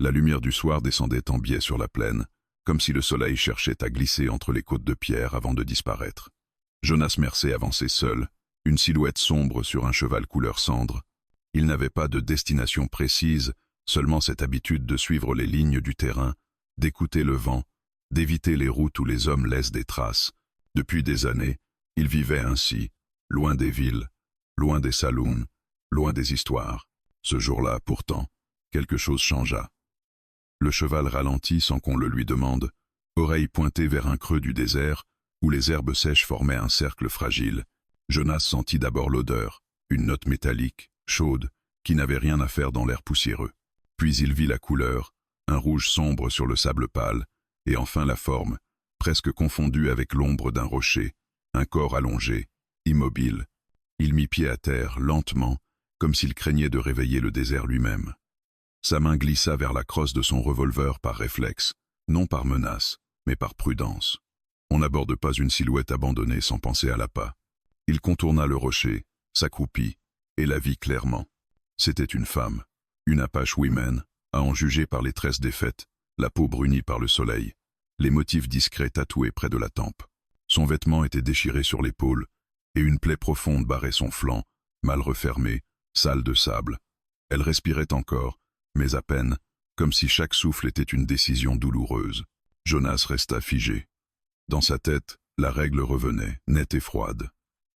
La lumière du soir descendait en biais sur la plaine, comme si le soleil cherchait à glisser entre les côtes de pierre avant de disparaître. Jonas Mersey avançait seul, une silhouette sombre sur un cheval couleur cendre. Il n'avait pas de destination précise, seulement cette habitude de suivre les lignes du terrain, d'écouter le vent, d'éviter les routes où les hommes laissent des traces. Depuis des années, il vivait ainsi, loin des villes, loin des saloons, loin des histoires. Ce jour-là, pourtant, quelque chose changea. Le cheval ralentit sans qu'on le lui demande, oreille pointée vers un creux du désert, où les herbes sèches formaient un cercle fragile. Jonas sentit d'abord l'odeur, une note métallique, chaude, qui n'avait rien à faire dans l'air poussiéreux. Puis il vit la couleur, un rouge sombre sur le sable pâle, et enfin la forme, presque confondue avec l'ombre d'un rocher, un corps allongé, immobile. Il mit pied à terre, lentement, comme s'il craignait de réveiller le désert lui-même. Sa main glissa vers la crosse de son revolver par réflexe, non par menace, mais par prudence. On n'aborde pas une silhouette abandonnée sans penser à l'appât. Il contourna le rocher, s'accroupit, et la vit clairement. C'était une femme, une Apache woman, à en juger par les tresses défaites, la peau brunie par le soleil, les motifs discrets tatoués près de la tempe. Son vêtement était déchiré sur l'épaule, et une plaie profonde barrait son flanc, mal refermée, sale de sable. Elle respirait encore, mais à peine, comme si chaque souffle était une décision douloureuse. Jonas resta figé. Dans sa tête, la règle revenait, nette et froide.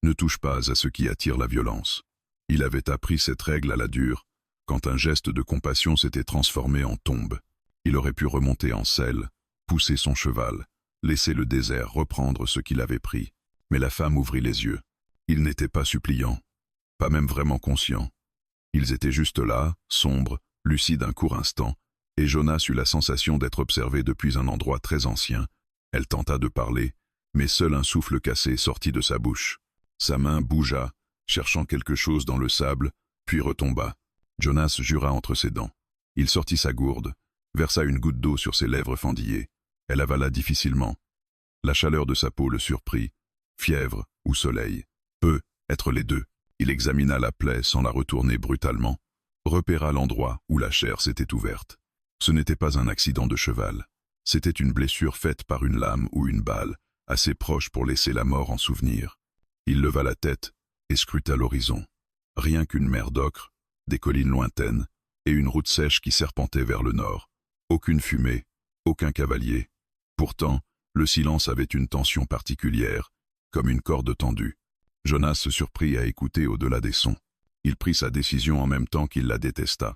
Ne touche pas à ce qui attire la violence. Il avait appris cette règle à la dure, quand un geste de compassion s'était transformé en tombe. Il aurait pu remonter en selle, pousser son cheval, laisser le désert reprendre ce qu'il avait pris. Mais la femme ouvrit les yeux. Il n'était pas suppliant, pas même vraiment conscient. Ils étaient juste là, sombres, lucides un court instant, et Jonas eut la sensation d'être observé depuis un endroit très ancien. Elle tenta de parler, mais seul un souffle cassé sortit de sa bouche. Sa main bougea, cherchant quelque chose dans le sable, puis retomba. Jonas jura entre ses dents. Il sortit sa gourde, versa une goutte d'eau sur ses lèvres fendillées. Elle avala difficilement. La chaleur de sa peau le surprit. Fièvre ou soleil. Peut être les deux. Il examina la plaie sans la retourner brutalement, repéra l'endroit où la chair s'était ouverte. Ce n'était pas un accident de cheval. C'était une blessure faite par une lame ou une balle, assez proche pour laisser la mort en souvenir. Il leva la tête et scruta l'horizon. Rien qu'une mer d'ocre, des collines lointaines, et une route sèche qui serpentait vers le nord. Aucune fumée, aucun cavalier. Pourtant, le silence avait une tension particulière, comme une corde tendue. Jonas se surprit à écouter au-delà des sons. Il prit sa décision en même temps qu'il la détesta.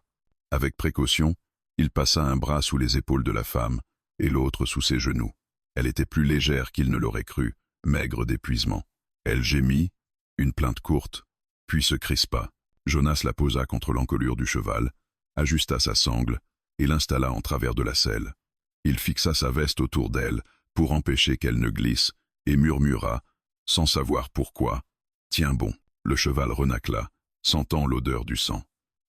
Avec précaution, il passa un bras sous les épaules de la femme, et l'autre sous ses genoux. Elle était plus légère qu'il ne l'aurait cru, maigre d'épuisement. Elle gémit, une plainte courte, puis se crispa. Jonas la posa contre l'encolure du cheval, ajusta sa sangle et l'installa en travers de la selle. Il fixa sa veste autour d'elle pour empêcher qu'elle ne glisse et murmura, sans savoir pourquoi, « Tiens bon !» Le cheval renacla, sentant l'odeur du sang.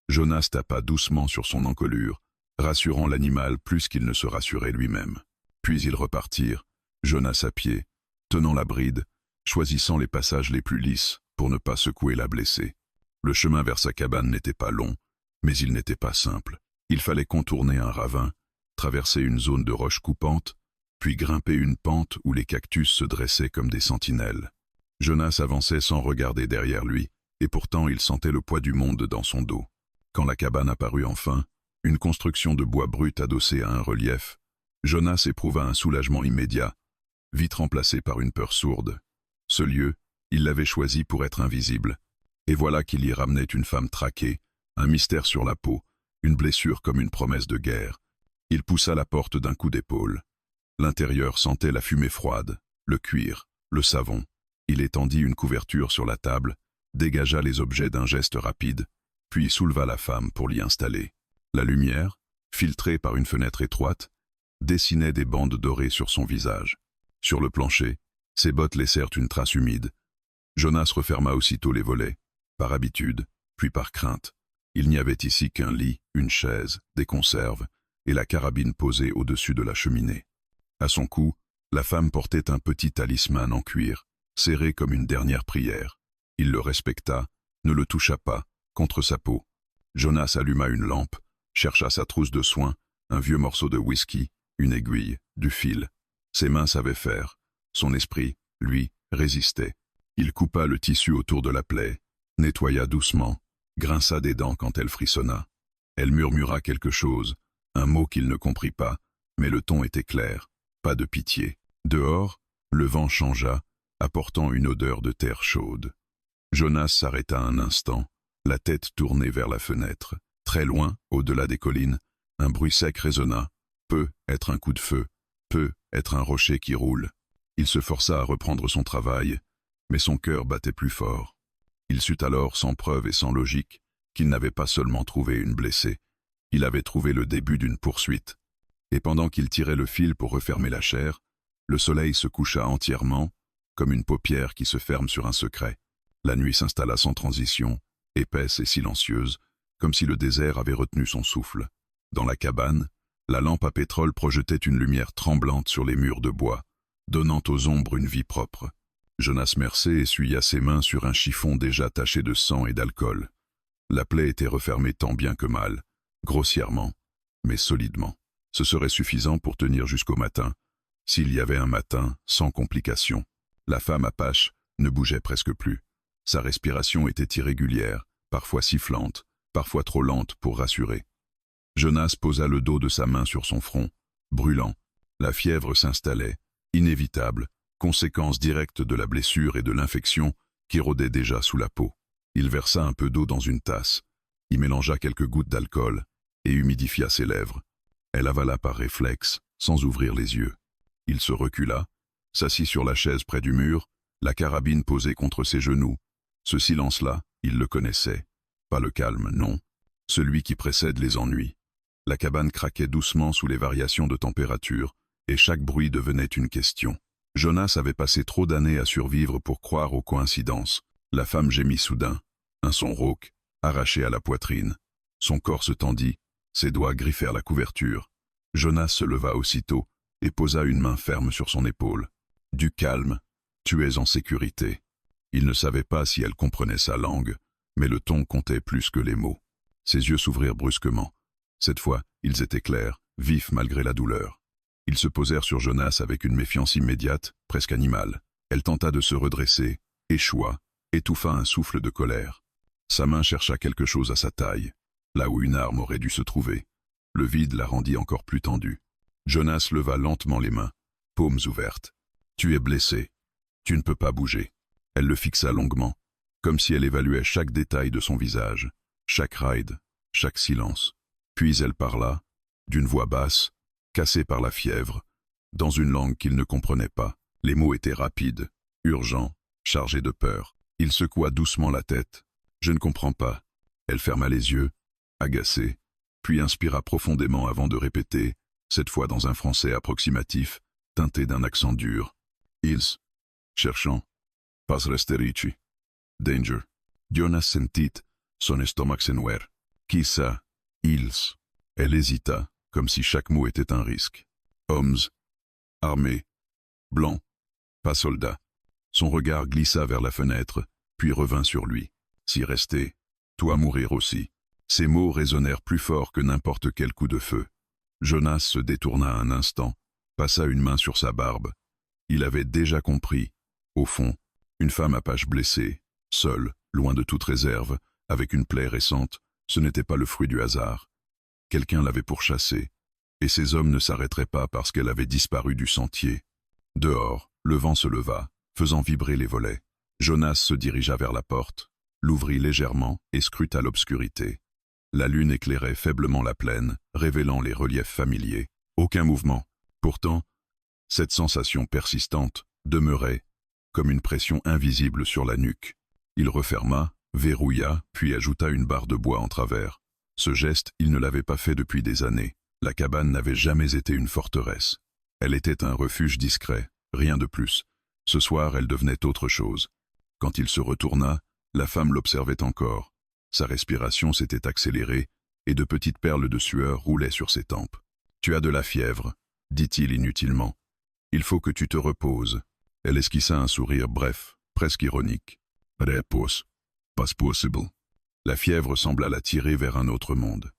Jonas tapa doucement sur son encolure, rassurant l'animal plus qu'il ne se rassurait lui-même. Puis ils repartirent, Jonas à pied, tenant la bride, choisissant les passages les plus lisses pour ne pas secouer la blessée. Le chemin vers sa cabane n'était pas long, mais il n'était pas simple. Il fallait contourner un ravin, traverser une zone de roches coupantes, puis grimper une pente où les cactus se dressaient comme des sentinelles. Jonas avançait sans regarder derrière lui, et pourtant il sentait le poids du monde dans son dos. Quand la cabane apparut enfin, une construction de bois brut adossée à un relief, Jonas éprouva un soulagement immédiat, vite remplacé par une peur sourde. Ce lieu, il l'avait choisi pour être invisible. Et voilà qu'il y ramenait une femme traquée, un mystère sur la peau, une blessure comme une promesse de guerre. Il poussa la porte d'un coup d'épaule. L'intérieur sentait la fumée froide, le cuir, le savon. Il étendit une couverture sur la table, dégagea les objets d'un geste rapide, puis souleva la femme pour l'y installer. La lumière, filtrée par une fenêtre étroite, dessinait des bandes dorées sur son visage. Sur le plancher, ses bottes laissèrent une trace humide. Jonas referma aussitôt les volets, par habitude, puis par crainte. Il n'y avait ici qu'un lit, une chaise, des conserves, et la carabine posée au-dessus de la cheminée. À son cou, la femme portait un petit talisman en cuir, serré comme une dernière prière. Il le respecta, ne le toucha pas, contre sa peau. Jonas alluma une lampe, chercha sa trousse de soins, un vieux morceau de whisky, une aiguille, du fil. Ses mains savaient faire. Son esprit, lui, résistait. Il coupa le tissu autour de la plaie, nettoya doucement, grinça des dents quand elle frissonna. Elle murmura quelque chose, un mot qu'il ne comprit pas, mais le ton était clair, pas de pitié. Dehors, le vent changea, apportant une odeur de terre chaude. Jonas s'arrêta un instant, la tête tournée vers la fenêtre. Très loin, au-delà des collines, un bruit sec résonna. Peut être un coup de feu, peut être un rocher qui roule. Il se força à reprendre son travail, mais son cœur battait plus fort. Il sut alors, sans preuve et sans logique, qu'il n'avait pas seulement trouvé une blessée, il avait trouvé le début d'une poursuite. Et pendant qu'il tirait le fil pour refermer la chair, le soleil se coucha entièrement, comme une paupière qui se ferme sur un secret. La nuit s'installa sans transition, épaisse et silencieuse, comme si le désert avait retenu son souffle. Dans la cabane, la lampe à pétrole projetait une lumière tremblante sur les murs de bois, donnant aux ombres une vie propre. Jonas Mercer essuya ses mains sur un chiffon déjà taché de sang et d'alcool. La plaie était refermée tant bien que mal, grossièrement, mais solidement. Ce serait suffisant pour tenir jusqu'au matin, s'il y avait un matin sans complications. La femme Apache ne bougeait presque plus. Sa respiration était irrégulière, parfois sifflante, parfois trop lente pour rassurer. Jonas posa le dos de sa main sur son front, brûlant. La fièvre s'installait, inévitable, conséquence directe de la blessure et de l'infection qui rôdait déjà sous la peau. Il versa un peu d'eau dans une tasse, y mélangea quelques gouttes d'alcool et humidifia ses lèvres. Elle avala par réflexe, sans ouvrir les yeux. Il se recula, s'assit sur la chaise près du mur, la carabine posée contre ses genoux. Ce silence-là, il le connaissait. Pas le calme, non. Celui qui précède les ennuis. La cabane craquait doucement sous les variations de température, et chaque bruit devenait une question. Jonas avait passé trop d'années à survivre pour croire aux coïncidences. La femme gémit soudain, un son rauque, arraché à la poitrine. Son corps se tendit, ses doigts griffèrent la couverture. Jonas se leva aussitôt et posa une main ferme sur son épaule. Du calme, tu es en sécurité. Il ne savait pas si elle comprenait sa langue, mais le ton comptait plus que les mots. Ses yeux s'ouvrirent brusquement. Cette fois, ils étaient clairs, vifs malgré la douleur. Ils se posèrent sur Jonas avec une méfiance immédiate, presque animale. Elle tenta de se redresser, échoua, étouffa un souffle de colère. Sa main chercha quelque chose à sa taille, là où une arme aurait dû se trouver. Le vide la rendit encore plus tendue. Jonas leva lentement les mains, paumes ouvertes. « Tu es blessé. Tu ne peux pas bouger. » Elle le fixa longuement, comme si elle évaluait chaque détail de son visage, chaque ride, chaque silence. Puis elle parla, d'une voix basse, cassée par la fièvre, dans une langue qu'il ne comprenait pas. Les mots étaient rapides, urgents, chargés de peur. Il secoua doucement la tête. « Je ne comprends pas. » Elle ferma les yeux, agacée, puis inspira profondément avant de répéter, cette fois dans un français approximatif, teinté d'un accent dur. « Ils, cherchant, pas rester ici. Danger. » Jonas sentit son estomac se nouer. Qui ça? Ils. Elle hésita, comme si chaque mot était un risque. Hommes. Armés. Blancs. Pas soldats. Son regard glissa vers la fenêtre, puis revint sur lui. Si rester, toi mourir aussi. Ces mots résonnèrent plus fort que n'importe quel coup de feu. Jonas se détourna un instant, passa une main sur sa barbe. Il avait déjà compris. Au fond, une femme Apache blessée, seule, loin de toute réserve, avec une plaie récente, ce n'était pas le fruit du hasard. Quelqu'un l'avait pourchassée, et ces hommes ne s'arrêteraient pas parce qu'elle avait disparu du sentier. Dehors, le vent se leva, faisant vibrer les volets. Jonas se dirigea vers la porte, l'ouvrit légèrement et scruta l'obscurité. La lune éclairait faiblement la plaine, révélant les reliefs familiers. Aucun mouvement. Pourtant, cette sensation persistante demeurait, comme une pression invisible sur la nuque. Il referma, verrouilla, puis ajouta une barre de bois en travers. Ce geste, il ne l'avait pas fait depuis des années. La cabane n'avait jamais été une forteresse. Elle était un refuge discret, rien de plus. Ce soir, elle devenait autre chose. Quand il se retourna, la femme l'observait encore. Sa respiration s'était accélérée, et de petites perles de sueur roulaient sur ses tempes. « Tu as de la fièvre, » dit-il inutilement. « Il faut que tu te reposes. » Elle esquissa un sourire bref, presque ironique. « Repose. Pas possible. » La fièvre sembla la tirer vers un autre monde.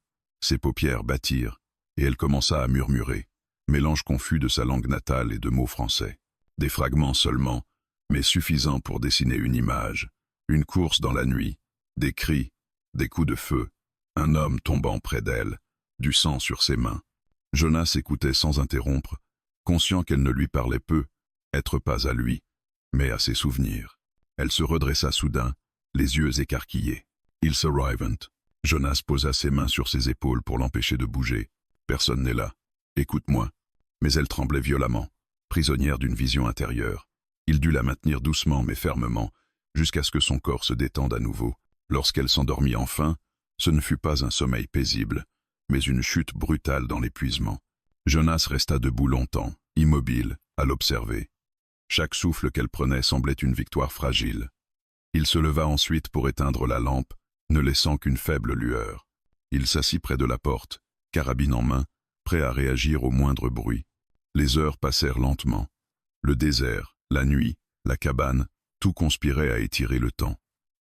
Ses paupières battirent, et elle commença à murmurer, mélange confus de sa langue natale et de mots français. Des fragments seulement, mais suffisants pour dessiner une image. Une course dans la nuit, des cris, des coups de feu, un homme tombant près d'elle, du sang sur ses mains. Jonas écoutait sans interrompre, conscient qu'elle ne lui parlait peu, être pas à lui, mais à ses souvenirs. Elle se redressa soudain, les yeux écarquillés. Ils arrivent. Jonas posa ses mains sur ses épaules pour l'empêcher de bouger. Personne n'est là. Écoute-moi. Mais elle tremblait violemment, prisonnière d'une vision intérieure. Il dut la maintenir doucement mais fermement, jusqu'à ce que son corps se détende à nouveau. Lorsqu'elle s'endormit enfin, ce ne fut pas un sommeil paisible, mais une chute brutale dans l'épuisement. Jonas resta debout longtemps, immobile, à l'observer. Chaque souffle qu'elle prenait semblait une victoire fragile. Il se leva ensuite pour éteindre la lampe, ne laissant qu'une faible lueur. Il s'assit près de la porte, carabine en main, prêt à réagir au moindre bruit. Les heures passèrent lentement. Le désert, la nuit, la cabane, tout conspirait à étirer le temps.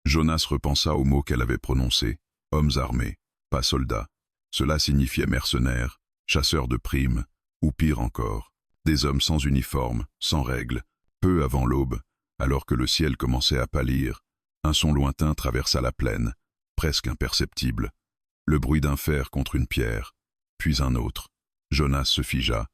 Jonas repensa aux mots qu'elle avait prononcés, hommes armés, pas soldats. Cela signifiait mercenaires, chasseurs de primes, ou pire encore, des hommes sans uniforme, sans règles. Peu avant l'aube, alors que le ciel commençait à pâlir, un son lointain traversa la plaine, presque imperceptible. Le bruit d'un fer contre une pierre, puis un autre. Jonas se figea.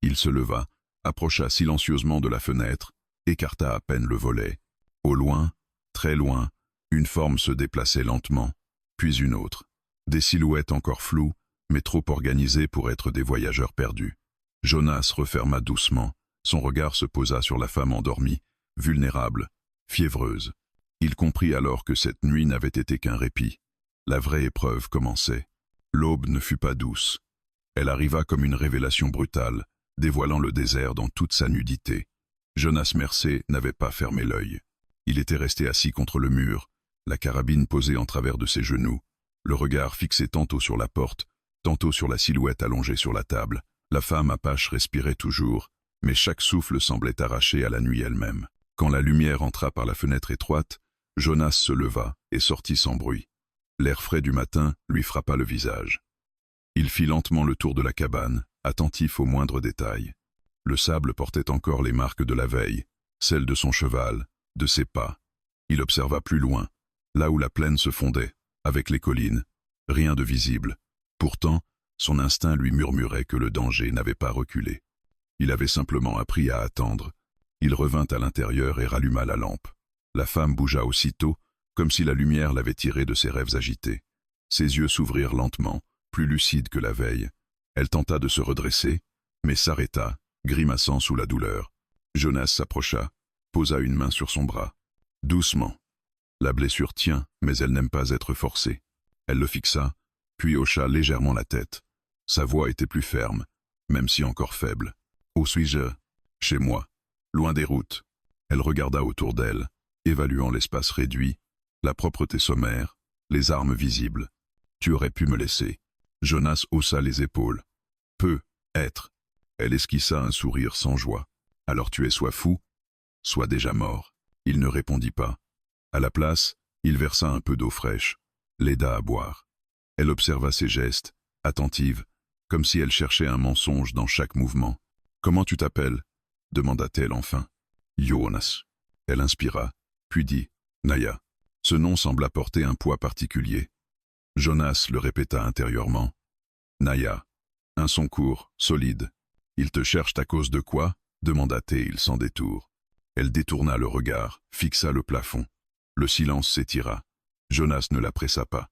Il se leva, approcha silencieusement de la fenêtre, écarta à peine le volet. Au loin, très loin, une forme se déplaçait lentement, puis une autre. Des silhouettes encore floues, mais trop organisées pour être des voyageurs perdus. Jonas referma doucement. Son regard se posa sur la femme endormie, vulnérable, fiévreuse. Il comprit alors que cette nuit n'avait été qu'un répit. La vraie épreuve commençait. L'aube ne fut pas douce. Elle arriva comme une révélation brutale, dévoilant le désert dans toute sa nudité. Jonas Mercé n'avait pas fermé l'œil. Il était resté assis contre le mur, la carabine posée en travers de ses genoux, le regard fixé tantôt sur la porte, tantôt sur la silhouette allongée sur la table. La femme apache respirait toujours, mais chaque souffle semblait arraché à la nuit elle-même. Quand la lumière entra par la fenêtre étroite, Jonas se leva et sortit sans bruit. L'air frais du matin lui frappa le visage. Il fit lentement le tour de la cabane, attentif aux moindres détails. Le sable portait encore les marques de la veille, celles de son cheval, de ses pas. Il observa plus loin, là où la plaine se fondait, avec les collines. Rien de visible. Pourtant, son instinct lui murmurait que le danger n'avait pas reculé. Il avait simplement appris à attendre. Il revint à l'intérieur et ralluma la lampe. La femme bougea aussitôt, comme si la lumière l'avait tirée de ses rêves agités. Ses yeux s'ouvrirent lentement, plus lucides que la veille. Elle tenta de se redresser, mais s'arrêta, grimaçant sous la douleur. Jonas s'approcha, posa une main sur son bras. Doucement. La blessure tient, mais elle n'aime pas être forcée. Elle le fixa, puis hocha légèrement la tête. Sa voix était plus ferme, même si encore faible. « Où suis-je ? Chez moi, loin des routes. » Elle regarda autour d'elle, évaluant l'espace réduit, la propreté sommaire, les armes visibles. « Tu aurais pu me laisser. » Jonas haussa les épaules. « Peut être. » Elle esquissa un sourire sans joie. « Alors tu es soit fou, soit déjà mort. » Il ne répondit pas. À la place, il versa un peu d'eau fraîche, l'aida à boire. Elle observa ses gestes, attentive, comme si elle cherchait un mensonge dans chaque mouvement. « Comment tu t'appelles » demanda-t-elle enfin. « Jonas. » Elle inspira, puis dit « Naya ». Ce nom sembla porter un poids particulier. Jonas le répéta intérieurement. « Naya. » Un son court, solide. « Ils te cherchent à cause de quoi » demanda-t-il sans détour. Elle détourna le regard, fixa le plafond. Le silence s'étira. Jonas ne la pressa pas.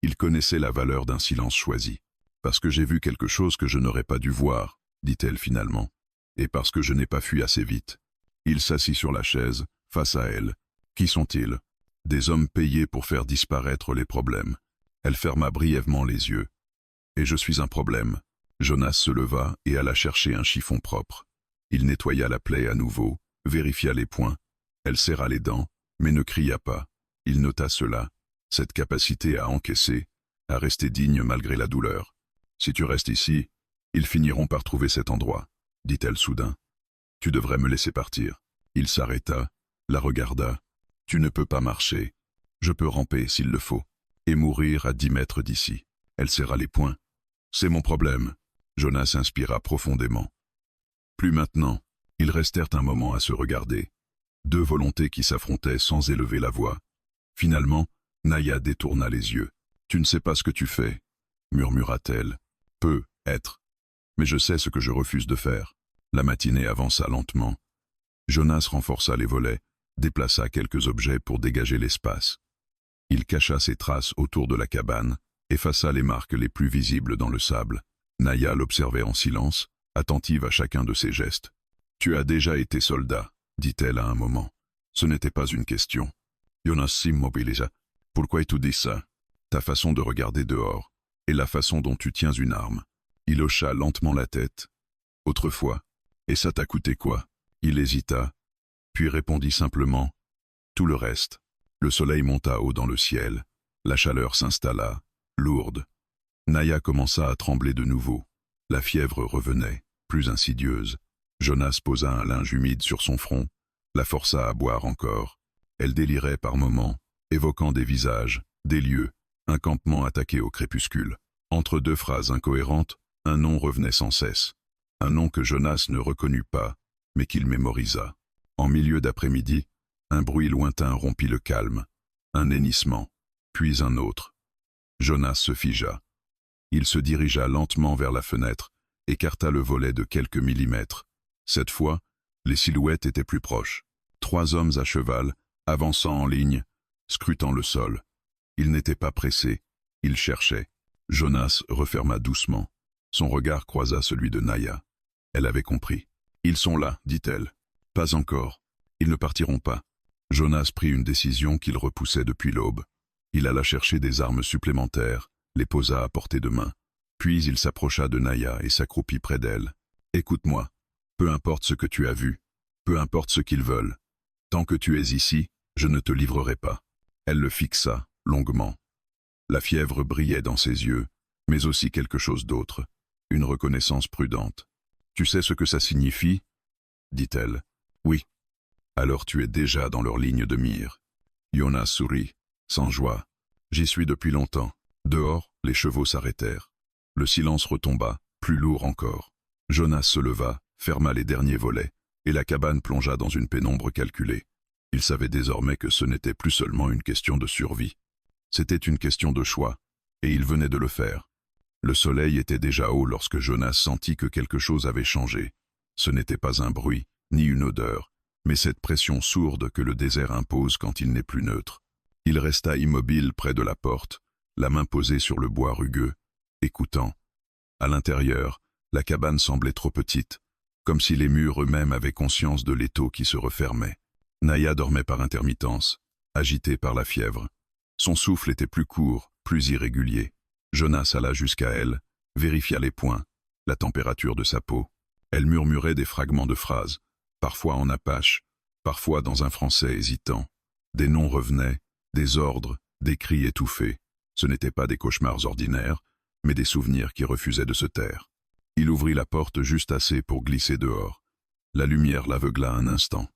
Il connaissait la valeur d'un silence choisi. « Parce que j'ai vu quelque chose que je n'aurais pas dû voir », dit-elle finalement. « Et parce que je n'ai pas fui assez vite. » Il s'assit sur la chaise, face à elle. « Qui sont-ils » ? Des hommes payés pour faire disparaître les problèmes. Elle ferma brièvement les yeux. « Et je suis un problème. » Jonas se leva et alla chercher un chiffon propre. Il nettoya la plaie à nouveau, vérifia les points. Elle serra les dents, mais ne cria pas. Il nota cela, cette capacité à encaisser, à rester digne malgré la douleur. « Si tu restes ici, ils finiront par trouver cet endroit, » dit-elle soudain. « Tu devrais me laisser partir. » Il s'arrêta, la regarda. « Tu ne peux pas marcher. Je peux ramper s'il le faut, et mourir à 10 mètres d'ici. » Elle serra les poings. « C'est mon problème. Jonas inspira profondément. Plus maintenant, ils restèrent un moment à se regarder. Deux volontés qui s'affrontaient sans élever la voix. Finalement, Naya détourna les yeux. « Tu ne sais pas ce que tu fais, » murmura-t-elle. « Peut être. Mais je sais ce que je refuse de faire. » La matinée avança lentement. Jonas renforça les volets, déplaça quelques objets pour dégager l'espace. Il cacha ses traces autour de la cabane, effaça les marques les plus visibles dans le sable. Naya l'observait en silence, attentive à chacun de ses gestes. « Tu as déjà été soldat, » dit-elle à un moment. Ce n'était pas une question. Jonas s'immobilisa. « Pourquoi tu dis ça? Ta façon de regarder dehors, et la façon dont tu tiens une arme. » Il hocha lentement la tête. « Autrefois. Et ça t'a coûté quoi ?» Il hésita, puis répondit simplement « Tout le reste. » Le soleil monta haut dans le ciel. La chaleur s'installa, lourde. Naya commença à trembler de nouveau. La fièvre revenait, plus insidieuse. Jonas posa un linge humide sur son front, la força à boire encore. Elle délirait par moments, évoquant des visages, des lieux, un campement attaqué au crépuscule. Entre deux phrases incohérentes, un nom revenait sans cesse. Un nom que Jonas ne reconnut pas, mais qu'il mémorisa. En milieu d'après-midi, un bruit lointain rompit le calme. Un hennissement, puis un autre. Jonas se figea. Il se dirigea lentement vers la fenêtre, écarta le volet de quelques millimètres. Cette fois, les silhouettes étaient plus proches. 3 hommes à cheval, avançant en ligne, scrutant le sol. Ils n'étaient pas pressés, ils cherchaient. Jonas referma doucement. Son regard croisa celui de Naya. Elle avait compris. « Ils sont là, dit-elle. »« Pas encore. Ils ne partiront pas. » Jonas prit une décision qu'il repoussait depuis l'aube. Il alla chercher des armes supplémentaires, les posa à portée de main. Puis il s'approcha de Naya et s'accroupit près d'elle. « Écoute-moi. Peu importe ce que tu as vu, peu importe ce qu'ils veulent. Tant que tu es ici, je ne te livrerai pas. » Elle le fixa, longuement. La fièvre brillait dans ses yeux, mais aussi quelque chose d'autre, une reconnaissance prudente. « Tu sais ce que ça signifie ?» dit-elle. « Oui. » « Alors tu es déjà dans leur ligne de mire. » Jonas sourit, sans joie. « J'y suis depuis longtemps. » Dehors, les chevaux s'arrêtèrent. Le silence retomba, plus lourd encore. Jonas se leva, ferma les derniers volets, et la cabane plongea dans une pénombre calculée. Il savait désormais que ce n'était plus seulement une question de survie. C'était une question de choix, et il venait de le faire. Le soleil était déjà haut lorsque Jonas sentit que quelque chose avait changé. Ce n'était pas un bruit, ni une odeur, mais cette pression sourde que le désert impose quand il n'est plus neutre. Il resta immobile près de la porte, la main posée sur le bois rugueux, écoutant. À l'intérieur, la cabane semblait trop petite, comme si les murs eux-mêmes avaient conscience de l'étau qui se refermait. Naya dormait par intermittence, agitée par la fièvre. Son souffle était plus court, plus irrégulier. Jonas alla jusqu'à elle, vérifia les poings, la température de sa peau. Elle murmurait des fragments de phrases, parfois en apache, parfois dans un français hésitant. Des noms revenaient, des ordres, des cris étouffés. Ce n'étaient pas des cauchemars ordinaires, mais des souvenirs qui refusaient de se taire. Il ouvrit la porte juste assez pour glisser dehors. La lumière l'aveugla un instant.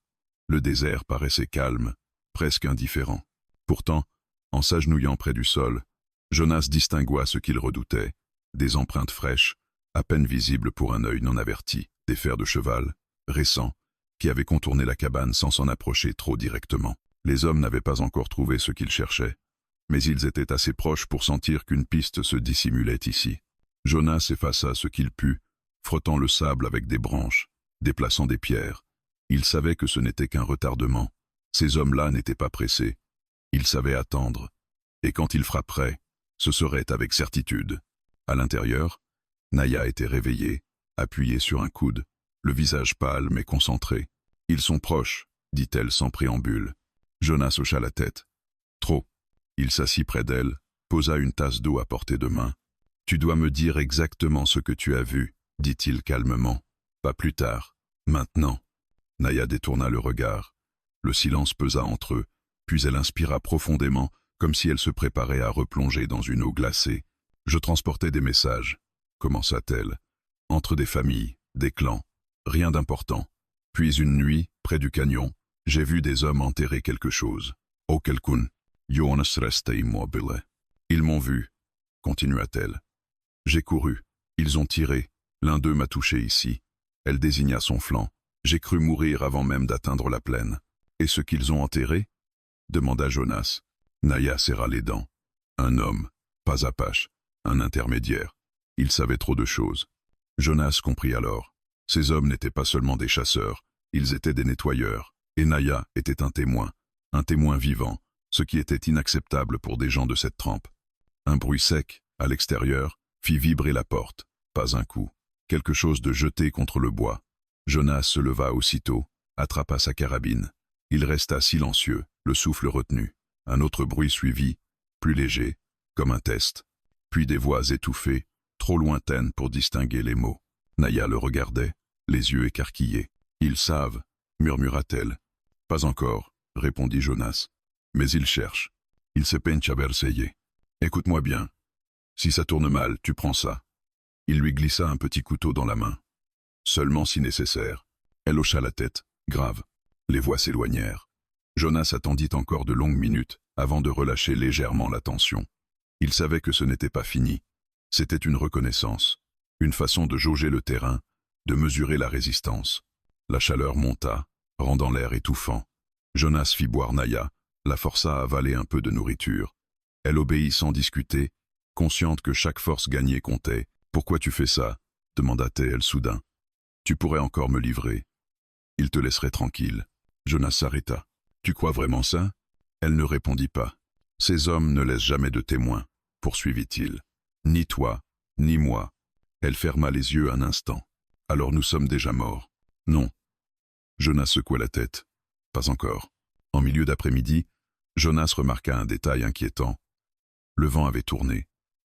Le désert paraissait calme, presque indifférent. Pourtant, en s'agenouillant près du sol, Jonas distingua ce qu'il redoutait, des empreintes fraîches, à peine visibles pour un œil non averti, des fers de cheval, récents, qui avaient contourné la cabane sans s'en approcher trop directement. Les hommes n'avaient pas encore trouvé ce qu'ils cherchaient, mais ils étaient assez proches pour sentir qu'une piste se dissimulait ici. Jonas effaça ce qu'il put, frottant le sable avec des branches, déplaçant des pierres. Il savait que ce n'était qu'un retardement. Ces hommes-là n'étaient pas pressés. Ils savaient attendre. Et quand ils frapperaient, ce serait avec certitude. À l'intérieur, Naya était réveillée, appuyée sur un coude, le visage pâle mais concentré. « Ils sont proches », dit-elle sans préambule. Jonas hocha la tête. « Trop. » Il s'assit près d'elle, posa une tasse d'eau à portée de main. « Tu dois me dire exactement ce que tu as vu, » dit-il calmement. « Pas plus tard. Maintenant. » Naya détourna le regard. Le silence pesa entre eux, puis elle inspira profondément, comme si elle se préparait à replonger dans une eau glacée. « Je transportais des messages, » commença-t-elle, « entre des familles, des clans, rien d'important. Puis une nuit, près du canyon, j'ai vu des hommes enterrer quelque chose. Oh quelqu'un. Jonas resta immobile. Ils m'ont vu, continua-t-elle. J'ai couru. Ils ont tiré. L'un d'eux m'a touché ici. Elle désigna son flanc. J'ai cru mourir avant même d'atteindre la plaine. Et ce qu'ils ont enterré? Demanda Jonas. Naya serra les dents. Un homme, pas Apache, un intermédiaire. Il savait trop de choses. Jonas comprit alors. Ces hommes n'étaient pas seulement des chasseurs, ils étaient des nettoyeurs. Et Naya était un témoin vivant, ce qui était inacceptable pour des gens de cette trempe. Un bruit sec, à l'extérieur, fit vibrer la porte. Pas un coup. Quelque chose de jeté contre le bois. Jonas se leva aussitôt, attrapa sa carabine. Il resta silencieux, le souffle retenu. Un autre bruit suivit, plus léger, comme un test. Puis des voix étouffées, trop lointaines pour distinguer les mots. Naya le regardait, les yeux écarquillés. « Ils savent », murmura-t-elle. « Pas encore », répondit Jonas. « Mais ils cherchent. Ils se penchent à Versailles. Écoute-moi bien. Si ça tourne mal, tu prends ça. » Il lui glissa un petit couteau dans la main. Seulement si nécessaire. Elle hocha la tête, grave. Les voix s'éloignèrent. Jonas attendit encore de longues minutes avant de relâcher légèrement la tension. Il savait que ce n'était pas fini. C'était une reconnaissance, une façon de jauger le terrain, de mesurer la résistance. La chaleur monta, rendant l'air étouffant. Jonas fit boire Naya, la força à avaler un peu de nourriture. Elle obéit sans discuter, consciente que chaque force gagnée comptait. « Pourquoi tu fais ça ?» demanda-t-elle soudain. « Tu pourrais encore me livrer. Il te laisserait tranquille. » Jonas s'arrêta. « Tu crois vraiment ça ?» Elle ne répondit pas. « Ces hommes ne laissent jamais de témoins, » poursuivit-il. « Ni toi, ni moi. » Elle ferma les yeux un instant. « Alors nous sommes déjà morts. » « Non. » Jonas secoua la tête. « Pas encore. » En milieu d'après-midi, Jonas remarqua un détail inquiétant. Le vent avait tourné.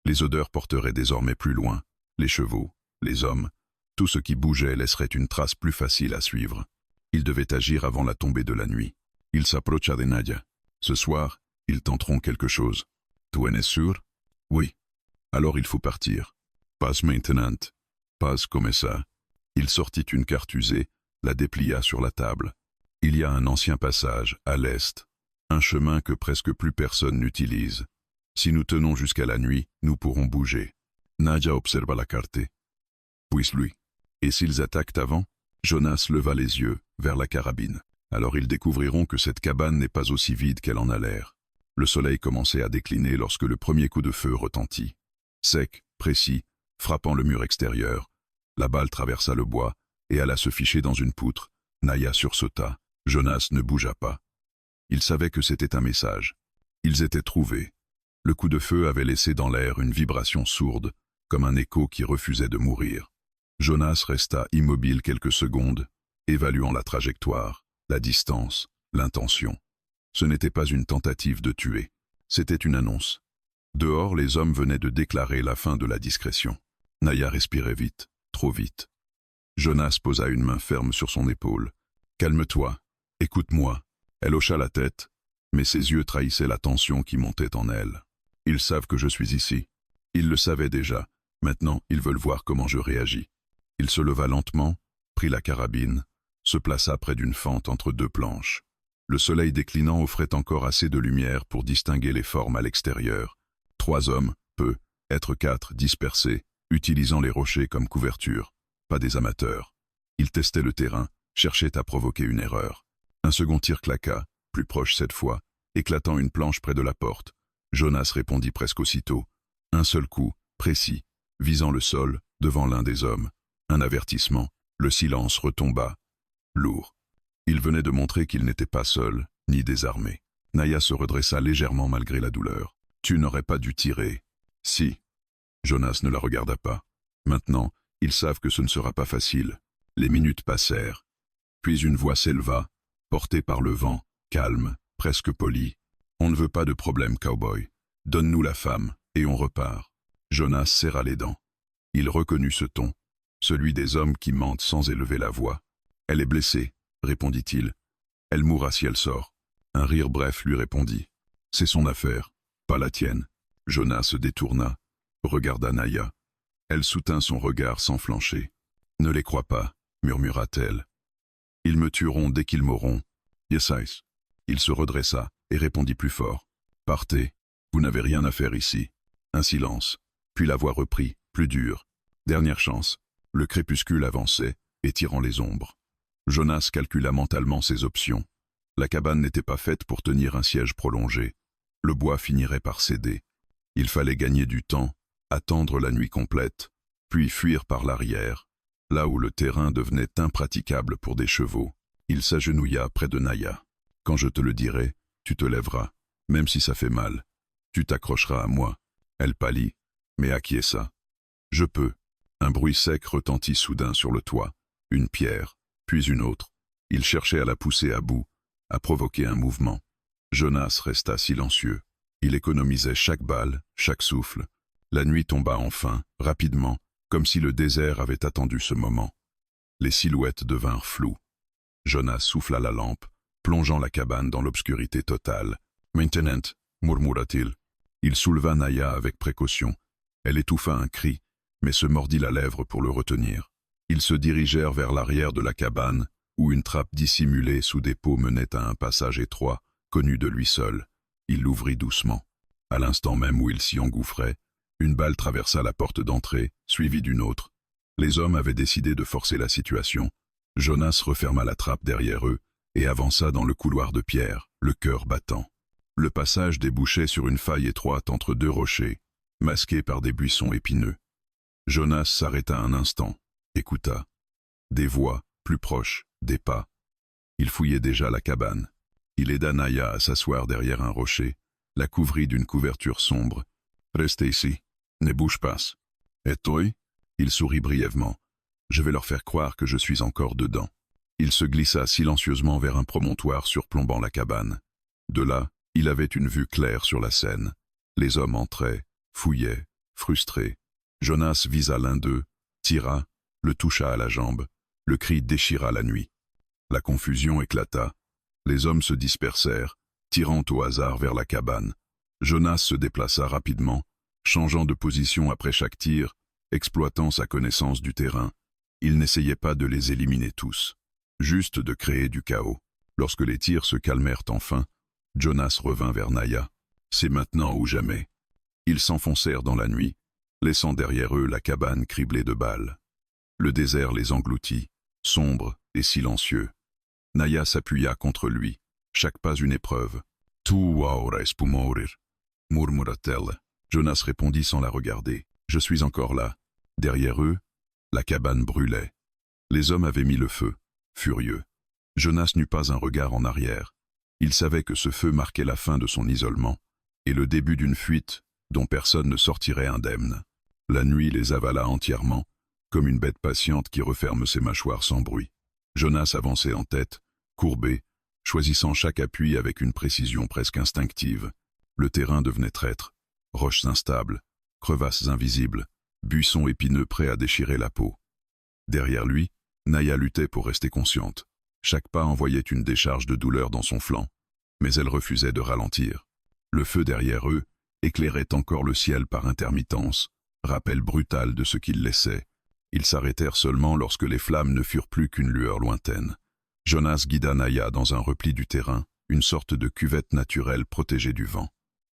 Les odeurs porteraient désormais plus loin. Les chevaux, les hommes, tout ce qui bougeait laisserait une trace plus facile à suivre. Il devait agir avant la tombée de la nuit. Il s'approcha de Naya. Ce soir, ils tenteront quelque chose. Tu en es sûr? Oui. Alors il faut partir. Pas maintenant. Pas comme ça. Il sortit une carte usée, la déplia sur la table. Il y a un ancien passage, à l'est. Un chemin que presque plus personne n'utilise. Si nous tenons jusqu'à la nuit, nous pourrons bouger. Naya observa la carte. Puis lui. Et s'ils attaquent avant? Jonas leva les yeux vers la carabine. Alors ils découvriront que cette cabane n'est pas aussi vide qu'elle en a l'air. Le soleil commençait à décliner lorsque le premier coup de feu retentit. Sec, précis, frappant le mur extérieur. La balle traversa le bois et alla se ficher dans une poutre. Naya sursauta. Jonas ne bougea pas. Il savait que c'était un message. Ils étaient trouvés. Le coup de feu avait laissé dans l'air une vibration sourde, comme un écho qui refusait de mourir. Jonas resta immobile quelques secondes, évaluant la trajectoire, la distance, l'intention. Ce n'était pas une tentative de tuer, c'était une annonce. Dehors, les hommes venaient de déclarer la fin de la discrétion. Naya respirait vite, trop vite. Jonas posa une main ferme sur son épaule. « Calme-toi, écoute-moi. » Elle hocha la tête, mais ses yeux trahissaient la tension qui montait en elle. « Ils savent que je suis ici. Ils le savaient déjà. Maintenant, ils veulent voir comment je réagis. » Il se leva lentement, prit la carabine, se plaça près d'une fente entre deux planches. Le soleil déclinant offrait encore assez de lumière pour distinguer les formes à l'extérieur. 3 hommes, peu, être 4 dispersés, utilisant les rochers comme couverture. Pas des amateurs. Ils testaient le terrain, cherchaient à provoquer une erreur. Un second tir claqua, plus proche cette fois, éclatant une planche près de la porte. Jonas répondit presque aussitôt. Un seul coup, précis, visant le sol, devant l'un des hommes. Un avertissement. Le silence retomba. Lourd. Il venait de montrer qu'il n'était pas seul, ni désarmé. Naya se redressa légèrement malgré la douleur. « Tu n'aurais pas dû tirer. »« Si. » Jonas ne la regarda pas. Maintenant, ils savent que ce ne sera pas facile. Les minutes passèrent. Puis une voix s'éleva, portée par le vent, calme, presque polie. « On ne veut pas de problème, cowboy. Donne-nous la femme, et on repart. » Jonas serra les dents. Il reconnut ce ton, celui des hommes qui mentent sans élever la voix. « Elle est blessée, » répondit-il. « Elle mourra si elle sort. » Un rire bref lui répondit. « C'est son affaire, pas la tienne. » Jonas se détourna, regarda Naya. Elle soutint son regard sans flancher. « Ne les crois pas, » murmura-t-elle. « Ils me tueront dès qu'ils m'auront. »« Yes, ice. » Il se redressa et répondit plus fort. « Partez, vous n'avez rien à faire ici. » Un silence, puis la voix reprit, plus dure. « Dernière chance. Le crépuscule avançait, étirant les ombres. Jonas calcula mentalement ses options. La cabane n'était pas faite pour tenir un siège prolongé. Le bois finirait par céder. Il fallait gagner du temps, attendre la nuit complète, puis fuir par l'arrière, là où le terrain devenait impraticable pour des chevaux. Il s'agenouilla près de Naya. « Quand je te le dirai, tu te lèveras, même si ça fait mal. Tu t'accrocheras à moi. » Elle pâlit, mais acquiesça. « Je peux. » Un bruit sec retentit soudain sur le toit. Une pierre, puis une autre. Il cherchait à la pousser à bout, à provoquer un mouvement. Jonas resta silencieux. Il économisait chaque balle, chaque souffle. La nuit tomba enfin, rapidement, comme si le désert avait attendu ce moment. Les silhouettes devinrent floues. Jonas souffla la lampe, plongeant la cabane dans l'obscurité totale. « Maintenant » murmura-t-il. Il souleva Naya avec précaution. Elle étouffa un cri, mais se mordit la lèvre pour le retenir. Ils se dirigèrent vers l'arrière de la cabane, où une trappe dissimulée sous des pots menait à un passage étroit, connu de lui seul. Il l'ouvrit doucement. À l'instant même où il s'y engouffrait, une balle traversa la porte d'entrée, suivie d'une autre. Les hommes avaient décidé de forcer la situation. Jonas referma la trappe derrière eux et avança dans le couloir de pierre, le cœur battant. Le passage débouchait sur une faille étroite entre deux rochers, masqués par des buissons épineux. Jonas s'arrêta un instant, écouta. Des voix, plus proches, des pas. Il fouillait déjà la cabane. Il aida Naya à s'asseoir derrière un rocher, la couvrit d'une couverture sombre. « Restez ici, ne bouge pas. »« Et toi ?» Il sourit brièvement. « Je vais leur faire croire que je suis encore dedans. » Il se glissa silencieusement vers un promontoire surplombant la cabane. De là, il avait une vue claire sur la scène. Les hommes entraient, fouillaient, frustrés. Jonas visa l'un d'eux, tira, le toucha à la jambe. Le cri déchira la nuit. La confusion éclata. Les hommes se dispersèrent, tirant au hasard vers la cabane. Jonas se déplaça rapidement, changeant de position après chaque tir, exploitant sa connaissance du terrain. Il n'essayait pas de les éliminer tous, juste de créer du chaos. Lorsque les tirs se calmèrent enfin, Jonas revint vers Naya. C'est maintenant ou jamais. Ils s'enfoncèrent dans la nuit, laissant derrière eux la cabane criblée de balles. Le désert les engloutit, sombre et silencieux. Naya s'appuya contre lui, chaque pas une épreuve. « Tu ahora es pour mourir » murmura-t-elle. Jonas répondit sans la regarder. « Je suis encore là. » Derrière eux, la cabane brûlait. Les hommes avaient mis le feu, furieux. Jonas n'eut pas un regard en arrière. Il savait que ce feu marquait la fin de son isolement, et le début d'une fuite dont personne ne sortirait indemne. La nuit les avala entièrement, comme une bête patiente qui referme ses mâchoires sans bruit. Jonas avançait en tête, courbé, choisissant chaque appui avec une précision presque instinctive. Le terrain devenait traître, roches instables, crevasses invisibles, buissons épineux prêts à déchirer la peau. Derrière lui, Naya luttait pour rester consciente. Chaque pas envoyait une décharge de douleur dans son flanc, mais elle refusait de ralentir. Le feu derrière eux éclairait encore le ciel par intermittence, rappel brutal de ce qu'il laissait. Ils s'arrêtèrent seulement lorsque les flammes ne furent plus qu'une lueur lointaine. Jonas guida Naya dans un repli du terrain, une sorte de cuvette naturelle protégée du vent.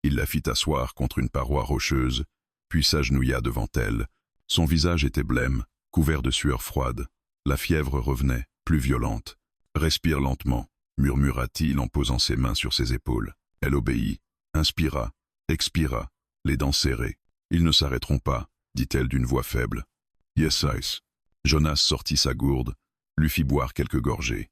Il la fit asseoir contre une paroi rocheuse, puis s'agenouilla devant elle. Son visage était blême, couvert de sueur froide. La fièvre revenait, plus violente. « Respire lentement » murmura-t-il en posant ses mains sur ses épaules. Elle obéit, inspira, expira, les dents serrées. « Ils ne s'arrêteront pas » dit-elle d'une voix faible. « Yes, ice. » Jonas sortit sa gourde, lui fit boire quelques gorgées.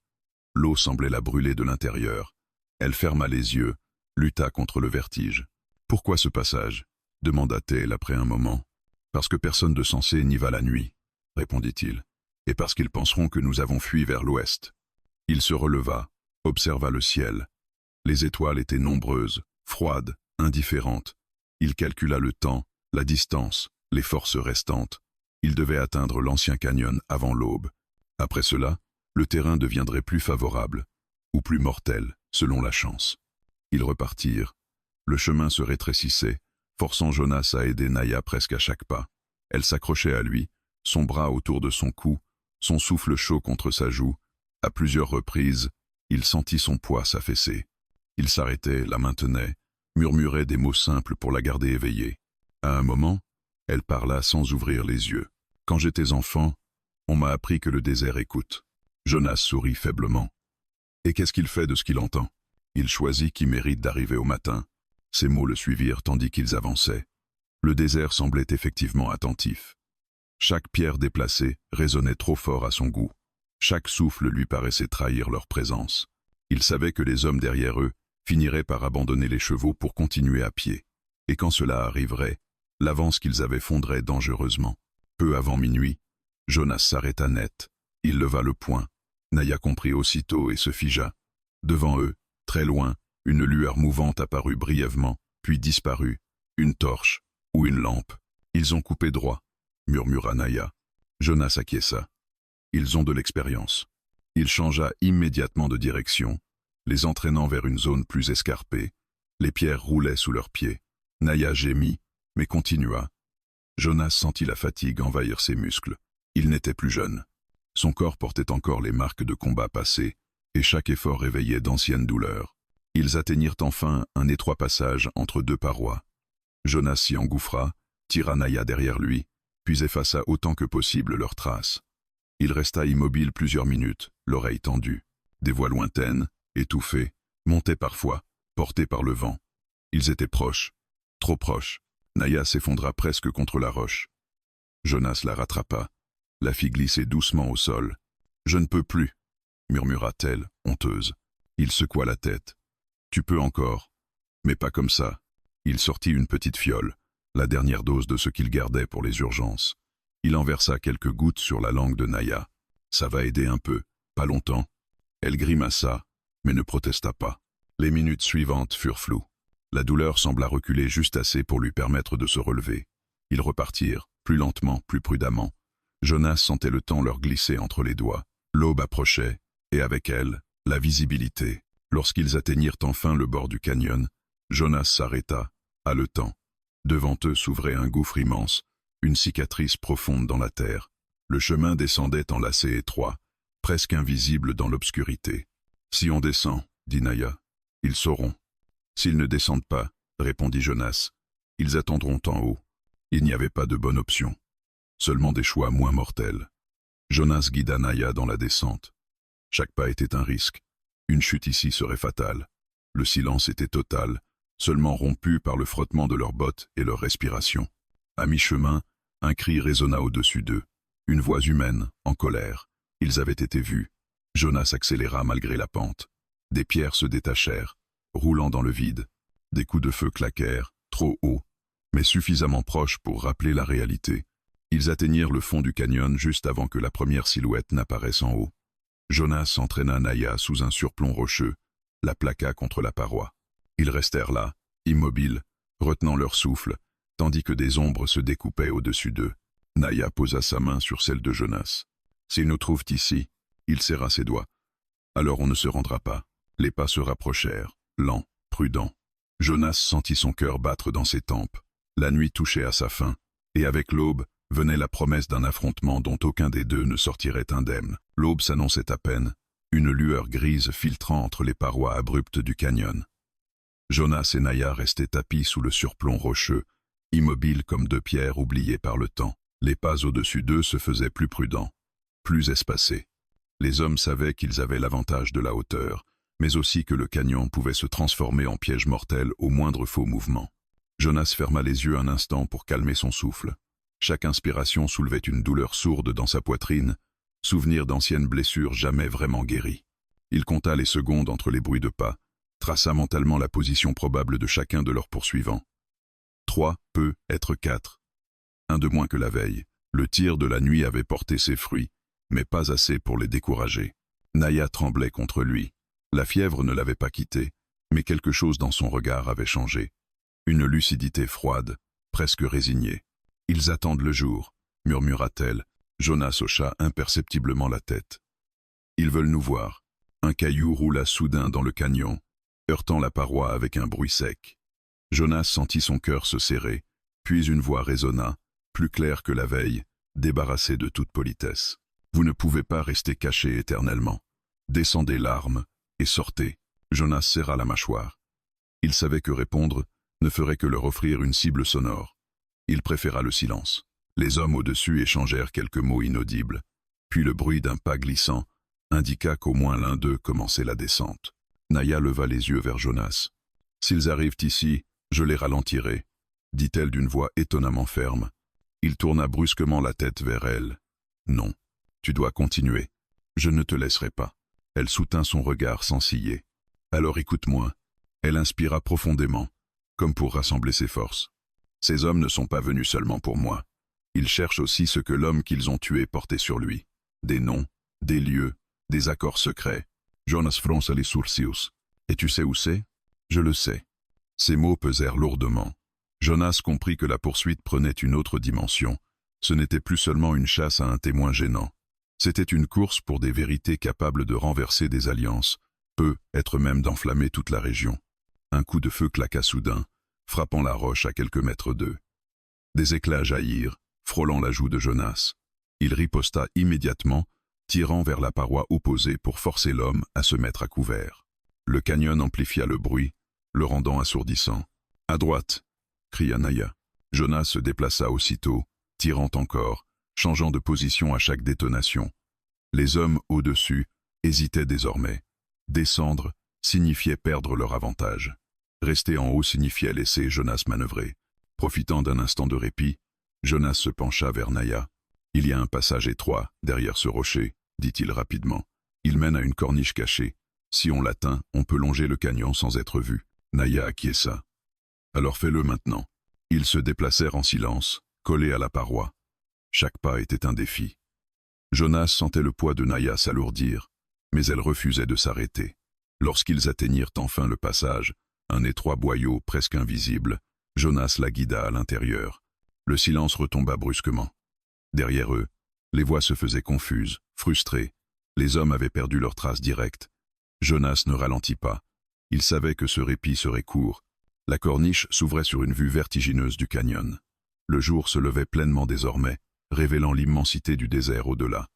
L'eau semblait la brûler de l'intérieur. Elle ferma les yeux, lutta contre le vertige. « Pourquoi ce passage » demanda-t-elle après un moment. « Parce que personne de sensé n'y va la nuit, » répondit-il. « Et parce qu'ils penseront que nous avons fui vers l'ouest. » Il se releva, observa le ciel. Les étoiles étaient nombreuses, froides, indifférentes. Il calcula le temps, la distance, les forces restantes. Il devait atteindre l'ancien canyon avant l'aube. Après cela, le terrain deviendrait plus favorable, ou plus mortel, selon la chance. Ils repartirent. Le chemin se rétrécissait, forçant Jonas à aider Naya presque à chaque pas. Elle s'accrochait à lui, son bras autour de son cou, son souffle chaud contre sa joue. À plusieurs reprises, il sentit son poids s'affaisser. Il s'arrêtait, la maintenait, murmurait des mots simples pour la garder éveillée. À un moment, elle parla sans ouvrir les yeux. « Quand j'étais enfant, On m'a appris que le désert écoute. Jonas sourit faiblement. Et qu'est-ce qu'il fait de ce qu'il entend? Il choisit qui mérite d'arriver au matin. Ces mots le suivirent tandis qu'ils avançaient. Le désert semblait effectivement attentif. Chaque pierre déplacée résonnait trop fort à son goût. Chaque souffle lui paraissait trahir leur présence. Il savait que les hommes derrière eux finiraient par abandonner les chevaux pour continuer à pied. Et quand cela arriverait, l'avance qu'ils avaient fondrait dangereusement. Peu avant minuit, Jonas s'arrêta net. Il leva le poing. Naya comprit aussitôt et se figea. Devant eux, très loin, une lueur mouvante apparut brièvement, puis disparut. Une torche ou une lampe. Ils ont coupé droit, murmura Naya. Jonas acquiesça. Ils ont de l'expérience. Il changea immédiatement de direction, les entraînant vers une zone plus escarpée. Les pierres roulaient sous leurs pieds. Naya gémit, mais continua. Jonas sentit la fatigue envahir ses muscles. Il n'était plus jeune. Son corps portait encore les marques de combats passés, et chaque effort réveillait d'anciennes douleurs. Ils atteignirent enfin un étroit passage entre deux parois. Jonas s'y engouffra, tira Naya derrière lui, puis effaça autant que possible leurs traces. Il resta immobile plusieurs minutes, l'oreille tendue. Des voix lointaines, étouffées, montaient parfois, portées par le vent. Ils étaient proches, trop proches. Naya s'effondra presque contre la roche. Jonas la rattrapa, la fit glisser doucement au sol. « Je ne peux plus » murmura-t-elle, honteuse. Il secoua la tête. « Tu peux encore, mais pas comme ça. » Il sortit une petite fiole, la dernière dose de ce qu'il gardait pour les urgences. Il en versa quelques gouttes sur la langue de Naya. « Ça va aider un peu, pas longtemps. » Elle grimaça, mais ne protesta pas. Les minutes suivantes furent floues. La douleur sembla reculer juste assez pour lui permettre de se relever. Ils repartirent, plus lentement, plus prudemment. Jonas sentait le temps leur glisser entre les doigts. L'aube approchait, et avec elle, la visibilité. Lorsqu'ils atteignirent enfin le bord du canyon, Jonas s'arrêta, haletant. Devant eux s'ouvrait un gouffre immense, une cicatrice profonde dans la terre. Le chemin descendait en lacets étroits, presque invisible dans l'obscurité. « Si on descend, » dit Naya, « ils sauront. » « S'ils ne descendent pas, » répondit Jonas, « ils attendront en haut. » Il n'y avait pas de bonne option. Seulement des choix moins mortels. Jonas guida Naya dans la descente. Chaque pas était un risque. Une chute ici serait fatale. Le silence était total, seulement rompu par le frottement de leurs bottes et leur respiration. À mi-chemin, un cri résonna au-dessus d'eux. Une voix humaine, en colère. Ils avaient été vus. Jonas accéléra malgré la pente. Des pierres se détachèrent, roulant dans le vide. Des coups de feu claquèrent, trop haut, mais suffisamment proches pour rappeler la réalité. Ils atteignirent le fond du canyon juste avant que la première silhouette n'apparaisse en haut. Jonas entraîna Naya sous un surplomb rocheux, la plaqua contre la paroi. Ils restèrent là, immobiles, retenant leur souffle, tandis que des ombres se découpaient au-dessus d'eux. Naya posa sa main sur celle de Jonas. « S'ils nous trouvent ici, » il serra ses doigts. « Alors on ne se rendra pas. » Les pas se rapprochèrent, lents, prudents. Jonas sentit son cœur battre dans ses tempes. La nuit touchait à sa fin, et avec l'aube venait la promesse d'un affrontement dont aucun des deux ne sortirait indemne. L'aube s'annonçait à peine, une lueur grise filtrant entre les parois abruptes du canyon. Jonas et Naya restaient tapis sous le surplomb rocheux, immobiles comme deux pierres oubliées par le temps. Les pas au-dessus d'eux se faisaient plus prudents, plus espacés. Les hommes savaient qu'ils avaient l'avantage de la hauteur, mais aussi que le canyon pouvait se transformer en piège mortel au moindre faux mouvement. Jonas ferma les yeux un instant pour calmer son souffle. Chaque inspiration soulevait une douleur sourde dans sa poitrine, souvenir d'anciennes blessures jamais vraiment guéries. Il compta les secondes entre les bruits de pas, traça mentalement la position probable de chacun de leurs poursuivants. 3 peut être 4. Un de moins que la veille. Le tir de la nuit avait porté ses fruits, mais pas assez pour les décourager. Naya tremblait contre lui. La fièvre ne l'avait pas quitté, mais quelque chose dans son regard avait changé. Une lucidité froide, presque résignée. « Ils attendent le jour », murmura-t-elle. Jonas hocha imperceptiblement la tête. « Ils veulent nous voir. » Un caillou roula soudain dans le canyon, heurtant la paroi avec un bruit sec. Jonas sentit son cœur se serrer, puis une voix résonna, plus claire que la veille, débarrassée de toute politesse. « Vous ne pouvez pas rester cachés éternellement. Descendez l'arme et sortez. » Jonas serra la mâchoire. Il savait que répondre ne ferait que leur offrir une cible sonore. Il préféra le silence. Les hommes au-dessus échangèrent quelques mots inaudibles. Puis le bruit d'un pas glissant indiqua qu'au moins l'un d'eux commençait la descente. Naya leva les yeux vers Jonas. « S'ils arrivent ici, je les ralentirai, » dit-elle d'une voix étonnamment ferme. Il tourna brusquement la tête vers elle. « Non, tu dois continuer. Je ne te laisserai pas. » Elle soutint son regard sans ciller. « Alors écoute-moi. » Elle inspira profondément, comme pour rassembler ses forces. « Ces hommes ne sont pas venus seulement pour moi. Ils cherchent aussi ce que l'homme qu'ils ont tué portait sur lui. Des noms, des lieux, des accords secrets. » Jonas fronça les sourcils. « Et tu sais où c'est ? » »« Je le sais. » Ces mots pesèrent lourdement. Jonas comprit que la poursuite prenait une autre dimension. Ce n'était plus seulement une chasse à un témoin gênant. C'était une course pour des vérités capables de renverser des alliances, peut-être même d'enflammer toute la région. Un coup de feu claqua soudain, frappant la roche à quelques mètres d'eux. Des éclats jaillirent, frôlant la joue de Jonas. Il riposta immédiatement, tirant vers la paroi opposée pour forcer l'homme à se mettre à couvert. Le canyon amplifia le bruit, le rendant assourdissant. « À droite !» cria Naya. Jonas se déplaça aussitôt, tirant encore, changeant de position à chaque détonation. Les hommes au-dessus hésitaient désormais. Descendre signifiait perdre leur avantage. Rester en haut signifiait laisser Jonas manœuvrer. Profitant d'un instant de répit, Jonas se pencha vers Naya. « Il y a un passage étroit derrière ce rocher, » dit-il rapidement. « Il mène à une corniche cachée. Si on l'atteint, on peut longer le canyon sans être vu. » Naya acquiesça. « Alors fais-le maintenant. » Ils se déplacèrent en silence, collés à la paroi. Chaque pas était un défi. Jonas sentait le poids de Naya s'alourdir, mais elle refusait de s'arrêter. Lorsqu'ils atteignirent enfin le passage, un étroit boyau presque invisible, Jonas la guida à l'intérieur. Le silence retomba brusquement. Derrière eux, les voix se faisaient confuses, frustrées. Les hommes avaient perdu leur trace directe. Jonas ne ralentit pas. Il savait que ce répit serait court. La corniche s'ouvrait sur une vue vertigineuse du canyon. Le jour se levait pleinement désormais, révélant l'immensité du désert au-delà.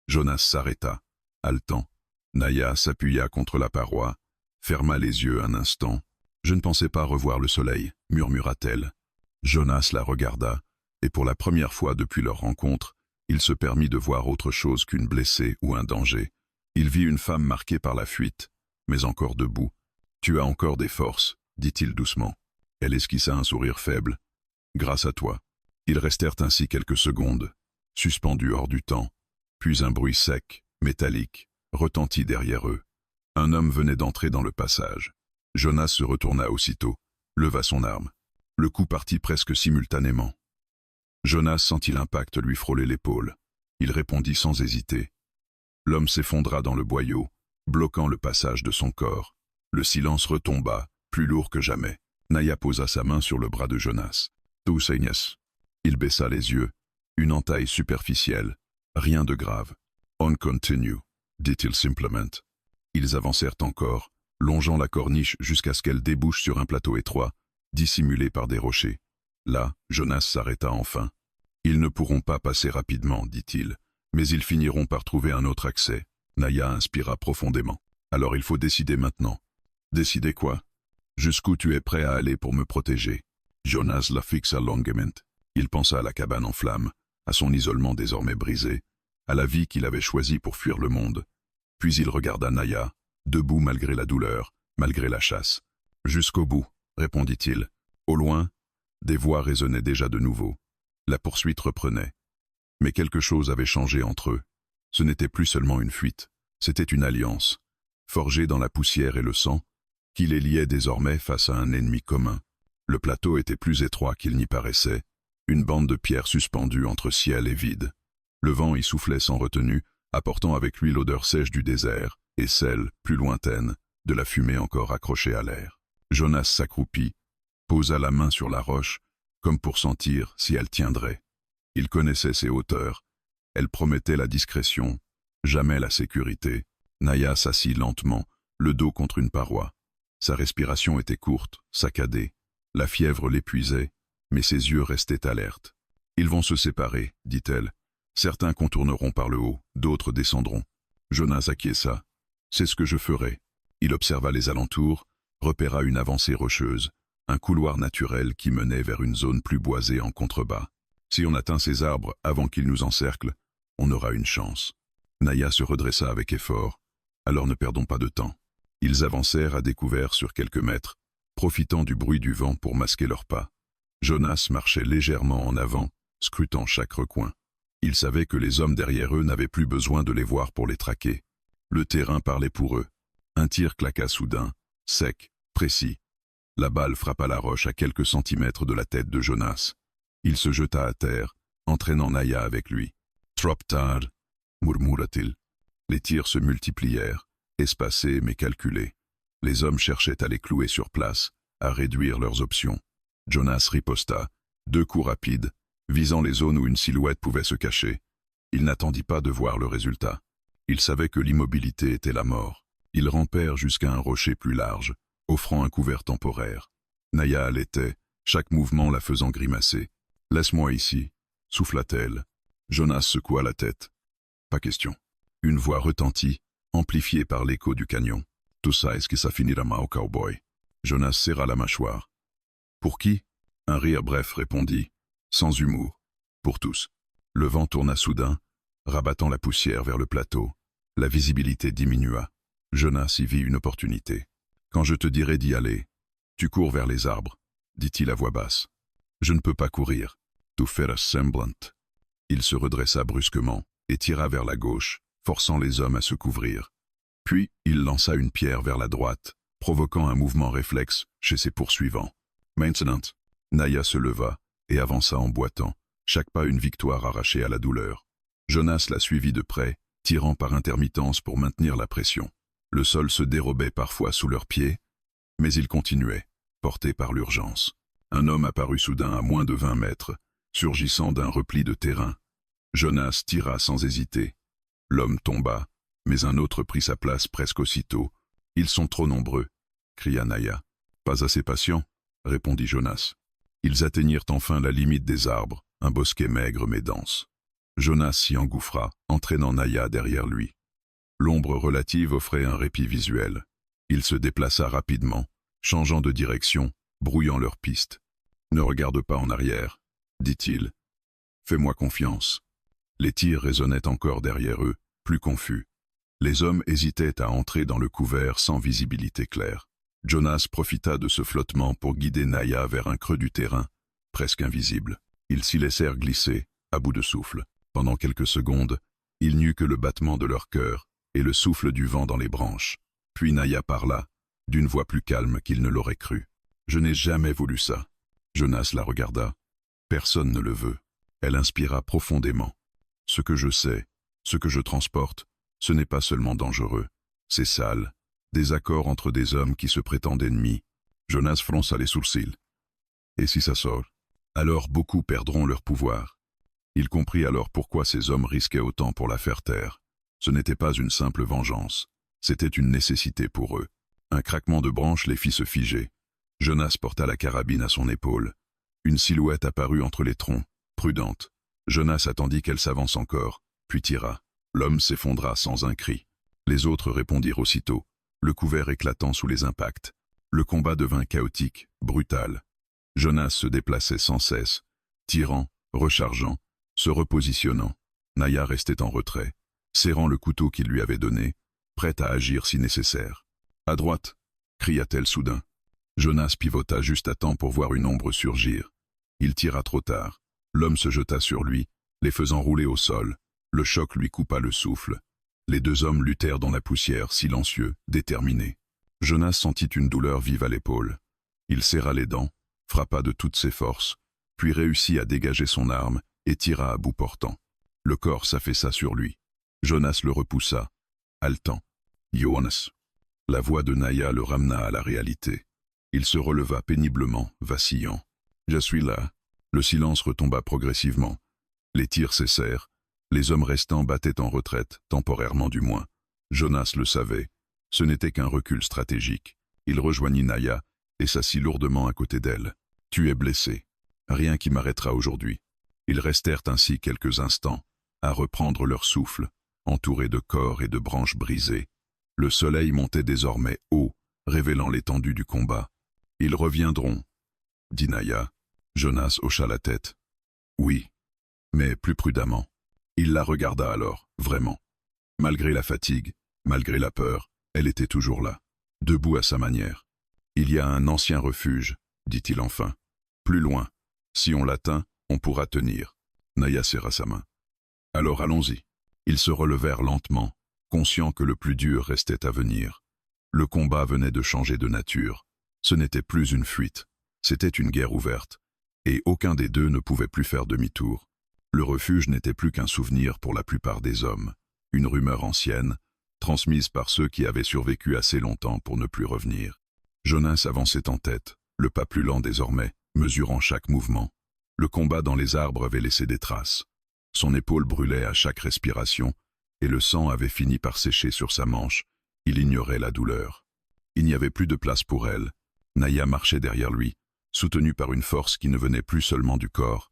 Jonas s'arrêta, haletant. Naya s'appuya contre la paroi, ferma les yeux un instant. « Je ne pensais pas revoir le soleil », murmura-t-elle. Jonas la regarda, et pour la première fois depuis leur rencontre, il se permit de voir autre chose qu'une blessée ou un danger. Il vit une femme marquée par la fuite, mais encore debout. « Tu as encore des forces », dit-il doucement. Elle esquissa un sourire faible. « Grâce à toi. » Ils restèrent ainsi quelques secondes, suspendus hors du temps. Puis un bruit sec, métallique, retentit derrière eux. Un homme venait d'entrer dans le passage. Jonas se retourna aussitôt, leva son arme. Le coup partit presque simultanément. Jonas sentit l'impact lui frôler l'épaule. Il répondit sans hésiter. L'homme s'effondra dans le boyau, bloquant le passage de son corps. Le silence retomba, plus lourd que jamais. Naya posa sa main sur le bras de Jonas. « Tu saignes ?» Il baissa les yeux. Une entaille superficielle. Rien de grave. « On continue », dit-il simplement. Ils avancèrent encore, longeant la corniche jusqu'à ce qu'elle débouche sur un plateau étroit, dissimulé par des rochers. Là, Jonas s'arrêta enfin. « Ils ne pourront pas passer rapidement, dit-il, mais ils finiront par trouver un autre accès. » Naya inspira profondément. « Alors il faut décider maintenant. »« Décider quoi ? Jusqu'où tu es prêt à aller pour me protéger ?» Jonas la fixa longuement. Il pensa à la cabane en flammes, à son isolement désormais brisé, à la vie qu'il avait choisie pour fuir le monde. Puis il regarda Naya, debout malgré la douleur, malgré la chasse. « Jusqu'au bout », répondit-il. Au loin, des voix résonnaient déjà de nouveau. La poursuite reprenait. Mais quelque chose avait changé entre eux. Ce n'était plus seulement une fuite, c'était une alliance, forgée dans la poussière et le sang, qui les liait désormais face à un ennemi commun. Le plateau était plus étroit qu'il n'y paraissait, une bande de pierres suspendue entre ciel et vide. Le vent y soufflait sans retenue, apportant avec lui l'odeur sèche du désert et celle, plus lointaine, de la fumée encore accrochée à l'air. Jonas s'accroupit, posa la main sur la roche, comme pour sentir si elle tiendrait. Il connaissait ses hauteurs. Elle promettait la discrétion, jamais la sécurité. Naya s'assit lentement, le dos contre une paroi. Sa respiration était courte, saccadée. La fièvre l'épuisait, mais ses yeux restaient alertes. « Ils vont se séparer, dit-elle. Certains contourneront par le haut, d'autres descendront. » Jonas acquiesça. « C'est ce que je ferai. » Il observa les alentours, repéra une avancée rocheuse, un couloir naturel qui menait vers une zone plus boisée en contrebas. Si on atteint ces arbres avant qu'ils nous encerclent, on aura une chance. Naya se redressa avec effort. Alors ne perdons pas de temps. Ils avancèrent à découvert sur quelques mètres, profitant du bruit du vent pour masquer leurs pas. Jonas marchait légèrement en avant, scrutant chaque recoin. Il savait que les hommes derrière eux n'avaient plus besoin de les voir pour les traquer. Le terrain parlait pour eux. Un tir claqua soudain, sec, précis. La balle frappa la roche à quelques centimètres de la tête de Jonas. Il se jeta à terre, entraînant Naya avec lui. « Trop tard » murmura-t-il. Les tirs se multiplièrent, espacés mais calculés. Les hommes cherchaient à les clouer sur place, à réduire leurs options. Jonas riposta, 2 coups rapides, visant les zones où une silhouette pouvait se cacher. Il n'attendit pas de voir le résultat. Il savait que l'immobilité était la mort. Ils rampèrent jusqu'à un rocher plus large, offrant un couvert temporaire. Naya halétait, chaque mouvement la faisant grimacer. « Laisse-moi ici », souffla-t-elle. Jonas secoua la tête. « Pas question. » Une voix retentit, amplifiée par l'écho du canyon. « Tout ça, est-ce que ça finira mal au cowboy ?» Jonas serra la mâchoire. « Pour qui ?» Un rire bref répondit, sans humour. « Pour tous. » Le vent tourna soudain, rabattant la poussière vers le plateau. La visibilité diminua. Jonas y vit une opportunité. « Quand je te dirai d'y aller, tu cours vers les arbres, » dit-il à voix basse. « Je ne peux pas courir. To faire semblant. » Il se redressa brusquement et tira vers la gauche, forçant les hommes à se couvrir. Puis, il lança une pierre vers la droite, provoquant un mouvement réflexe chez ses poursuivants. Maintenant, Naya se leva et avança en boitant, chaque pas une victoire arrachée à la douleur. Jonas la suivit de près, tirant par intermittence pour maintenir la pression. Le sol se dérobait parfois sous leurs pieds, mais ils continuaient, portés par l'urgence. Un homme apparut soudain à moins de 20 mètres, surgissant d'un repli de terrain. Jonas tira sans hésiter. L'homme tomba, mais un autre prit sa place presque aussitôt. « Ils sont trop nombreux » cria Naya. « Pas assez patient » répondit Jonas. Ils atteignirent enfin la limite des arbres, un bosquet maigre mais dense. Jonas s'y engouffra, entraînant Naya derrière lui. L'ombre relative offrait un répit visuel. Il se déplaça rapidement, changeant de direction, brouillant leur piste. « Ne regarde pas en arrière » dit-il. « Fais-moi confiance. » Les tirs résonnaient encore derrière eux, plus confus. Les hommes hésitaient à entrer dans le couvert sans visibilité claire. Jonas profita de ce flottement pour guider Naya vers un creux du terrain, presque invisible. Ils s'y laissèrent glisser, à bout de souffle. Pendant quelques secondes, il n'y eut que le battement de leur cœur et le souffle du vent dans les branches. Puis Naya parla, d'une voix plus calme qu'il ne l'aurait cru. « Je n'ai jamais voulu ça. » Jonas la regarda. « Personne ne le veut. » Elle inspira profondément. « Ce que je sais, ce que je transporte, ce n'est pas seulement dangereux. C'est sale. Des accords entre des hommes qui se prétendent ennemis. » Jonas fronça les sourcils. « Et si ça sort? Alors beaucoup perdront leur pouvoir. » Il comprit alors pourquoi ces hommes risquaient autant pour la faire taire. Ce n'était pas une simple vengeance. C'était une nécessité pour eux. Un craquement de branches les fit se figer. Jonas porta la carabine à son épaule. Une silhouette apparut entre les troncs, prudente. Jonas attendit qu'elle s'avance encore, puis tira. L'homme s'effondra sans un cri. Les autres répondirent aussitôt, le couvert éclatant sous les impacts. Le combat devint chaotique, brutal. Jonas se déplaçait sans cesse, tirant, rechargeant, se repositionnant. Naya restait en retrait, serrant le couteau qu'il lui avait donné, prête à agir si nécessaire. « À droite !» cria-t-elle soudain. Jonas pivota juste à temps pour voir une ombre surgir. Il tira trop tard. L'homme se jeta sur lui, les faisant rouler au sol. Le choc lui coupa le souffle. Les deux hommes luttèrent dans la poussière, silencieux, déterminés. Jonas sentit une douleur vive à l'épaule. Il serra les dents, frappa de toutes ses forces, puis réussit à dégager son arme et tira à bout portant. Le corps s'affaissa sur lui. Jonas le repoussa, haletant. « Jonas !» La voix de Naya le ramena à la réalité. Il se releva péniblement, vacillant. « Je suis là. » Le silence retomba progressivement. Les tirs cessèrent. Les hommes restants battaient en retraite, temporairement du moins. Jonas le savait. Ce n'était qu'un recul stratégique. Il rejoignit Naya et s'assit lourdement à côté d'elle. « Tu es blessé. Rien qui m'arrêtera aujourd'hui. » Ils restèrent ainsi quelques instants, à reprendre leur souffle, entourés de corps et de branches brisées. Le soleil montait désormais haut, révélant l'étendue du combat. « Ils reviendront, » dit Naya. Jonas hocha la tête. « Oui, mais plus prudemment. » Il la regarda alors, vraiment. Malgré la fatigue, malgré la peur, elle était toujours là, debout à sa manière. Il y a un ancien refuge, dit-il enfin. Plus loin. Si on l'atteint, on pourra tenir. Naya serra sa main. Alors allons-y. Ils se relevèrent lentement, conscients que le plus dur restait à venir. Le combat venait de changer de nature. Ce n'était plus une fuite, c'était une guerre ouverte, et aucun des deux ne pouvait plus faire demi-tour. Le refuge n'était plus qu'un souvenir pour la plupart des hommes, une rumeur ancienne, transmise par ceux qui avaient survécu assez longtemps pour ne plus revenir. Jonas avançait en tête, le pas plus lent désormais, mesurant chaque mouvement. Le combat dans les arbres avait laissé des traces. Son épaule brûlait à chaque respiration, et le sang avait fini par sécher sur sa manche. Il ignorait la douleur. Il n'y avait plus de place pour elle. Naya marchait derrière lui, soutenue par une force qui ne venait plus seulement du corps.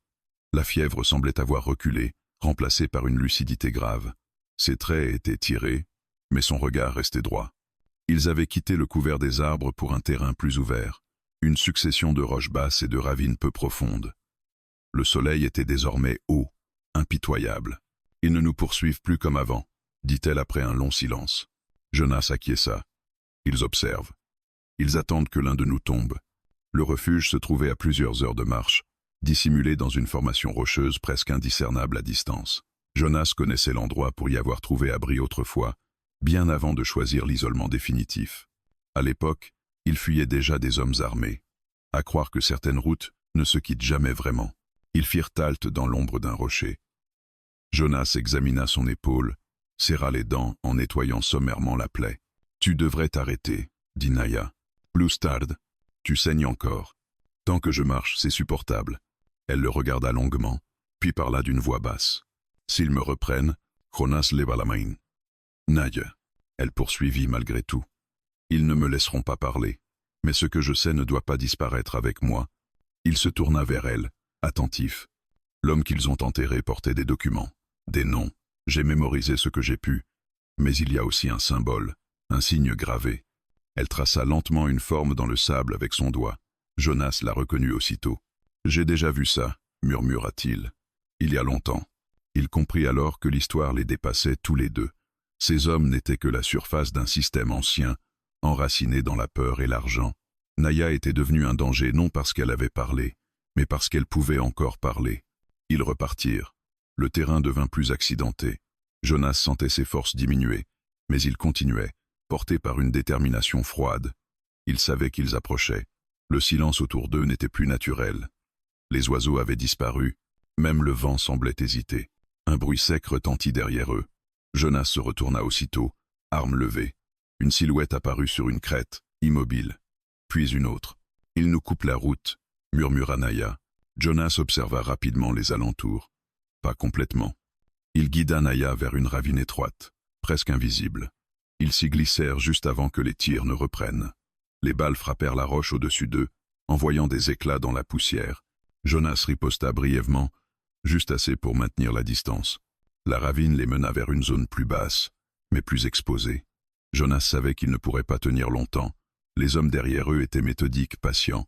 La fièvre semblait avoir reculé, remplacée par une lucidité grave. Ses traits étaient tirés, mais son regard restait droit. Ils avaient quitté le couvert des arbres pour un terrain plus ouvert, une succession de roches basses et de ravines peu profondes. Le soleil était désormais haut, impitoyable. « Ils ne nous poursuivent plus comme avant », dit-elle après un long silence. Jonas acquiesça. Ils observent. Ils attendent que l'un de nous tombe. Le refuge se trouvait à plusieurs heures de marche, dissimulé dans une formation rocheuse presque indiscernable à distance. Jonas connaissait l'endroit pour y avoir trouvé abri autrefois, bien avant de choisir l'isolement définitif. À l'époque, il fuyait déjà des hommes armés. À croire que certaines routes ne se quittent jamais vraiment. Ils firent halte dans l'ombre d'un rocher. Jonas examina son épaule, serra les dents en nettoyant sommairement la plaie. « Tu devrais t'arrêter, » dit Naya. « Plus tard, tu saignes encore. Tant que je marche, c'est supportable. » Elle le regarda longuement, puis parla d'une voix basse. « S'ils me reprennent, Jonas leva la main. »« Naya, » elle poursuivit malgré tout. « Ils ne me laisseront pas parler, mais ce que je sais ne doit pas disparaître avec moi. » Il se tourna vers elle, attentif. L'homme qu'ils ont enterré portait des documents, des noms. J'ai mémorisé ce que j'ai pu, mais il y a aussi un symbole, un signe gravé. Elle traça lentement une forme dans le sable avec son doigt. Jonas la reconnut aussitôt. « J'ai déjà vu ça », murmura-t-il. « Il y a longtemps. » Il comprit alors que l'histoire les dépassait tous les deux. Ces hommes n'étaient que la surface d'un système ancien, enraciné dans la peur et l'argent. Naya était devenue un danger non parce qu'elle avait parlé, mais parce qu'elle pouvait encore parler. Ils repartirent. Le terrain devint plus accidenté. Jonas sentait ses forces diminuer, mais il continuait, porté par une détermination froide. Il savait qu'ils approchaient. Le silence autour d'eux n'était plus naturel. Les oiseaux avaient disparu, même le vent semblait hésiter. Un bruit sec retentit derrière eux. Jonas se retourna aussitôt, arme levée. Une silhouette apparut sur une crête, immobile. Puis une autre. « Il nous coupe la route », murmura Naya. Jonas observa rapidement les alentours. Pas complètement. Il guida Naya vers une ravine étroite, presque invisible. Ils s'y glissèrent juste avant que les tirs ne reprennent. Les balles frappèrent la roche au-dessus d'eux, envoyant des éclats dans la poussière. Jonas riposta brièvement, juste assez pour maintenir la distance. La ravine les mena vers une zone plus basse, mais plus exposée. Jonas savait qu'ils ne pourraient pas tenir longtemps. Les hommes derrière eux étaient méthodiques, patients.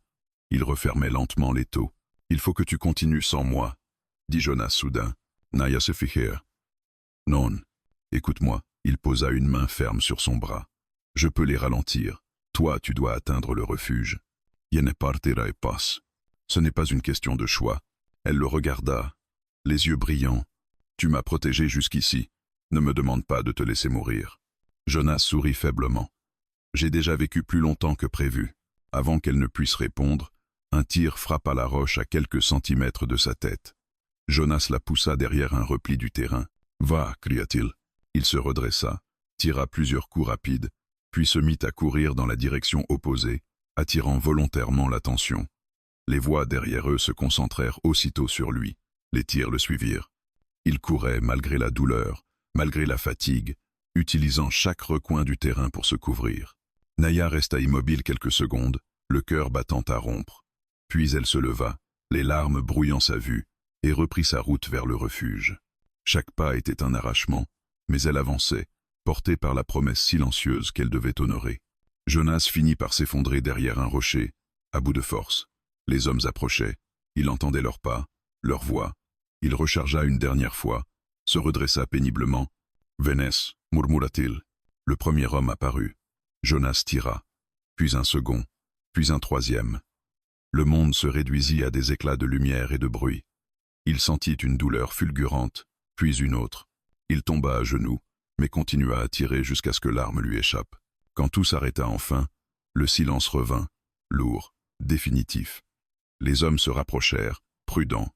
Ils refermaient lentement l'étau. « Il faut que tu continues sans moi, » dit Jonas soudain. Naya se fijea. « Non, écoute-moi. » Il posa une main ferme sur son bras. « Je peux les ralentir. Toi, tu dois atteindre le refuge. Je ne partirai pas. Ce n'est pas une question de choix. » Elle le regarda, les yeux brillants. « Tu m'as protégé jusqu'ici. Ne me demande pas de te laisser mourir. » Jonas sourit faiblement. « J'ai déjà vécu plus longtemps que prévu. » Avant qu'elle ne puisse répondre, un tir frappa la roche à quelques centimètres de sa tête. Jonas la poussa derrière un repli du terrain. « Va » cria-t-il. Il se redressa, tira plusieurs coups rapides, puis se mit à courir dans la direction opposée, attirant volontairement l'attention. Les voix derrière eux se concentrèrent aussitôt sur lui. Les tirs le suivirent. Il courait malgré la douleur, malgré la fatigue, utilisant chaque recoin du terrain pour se couvrir. Naya resta immobile quelques secondes, le cœur battant à rompre. Puis elle se leva, les larmes brouillant sa vue, et reprit sa route vers le refuge. Chaque pas était un arrachement, mais elle avançait, portée par la promesse silencieuse qu'elle devait honorer. Jonas finit par s'effondrer derrière un rocher, à bout de force. Les hommes approchaient, il entendait leurs pas, leurs voix. Il rechargea une dernière fois, se redressa péniblement, Vénès, murmura-t-il. Le premier homme apparut. Jonas tira. Puis un second. Puis un troisième. Le monde se réduisit à des éclats de lumière et de bruit. Il sentit une douleur fulgurante, puis une autre. Il tomba à genoux, mais continua à tirer jusqu'à ce que l'arme lui échappe. Quand tout s'arrêta enfin, le silence revint, lourd, définitif. Les hommes se rapprochèrent, prudents.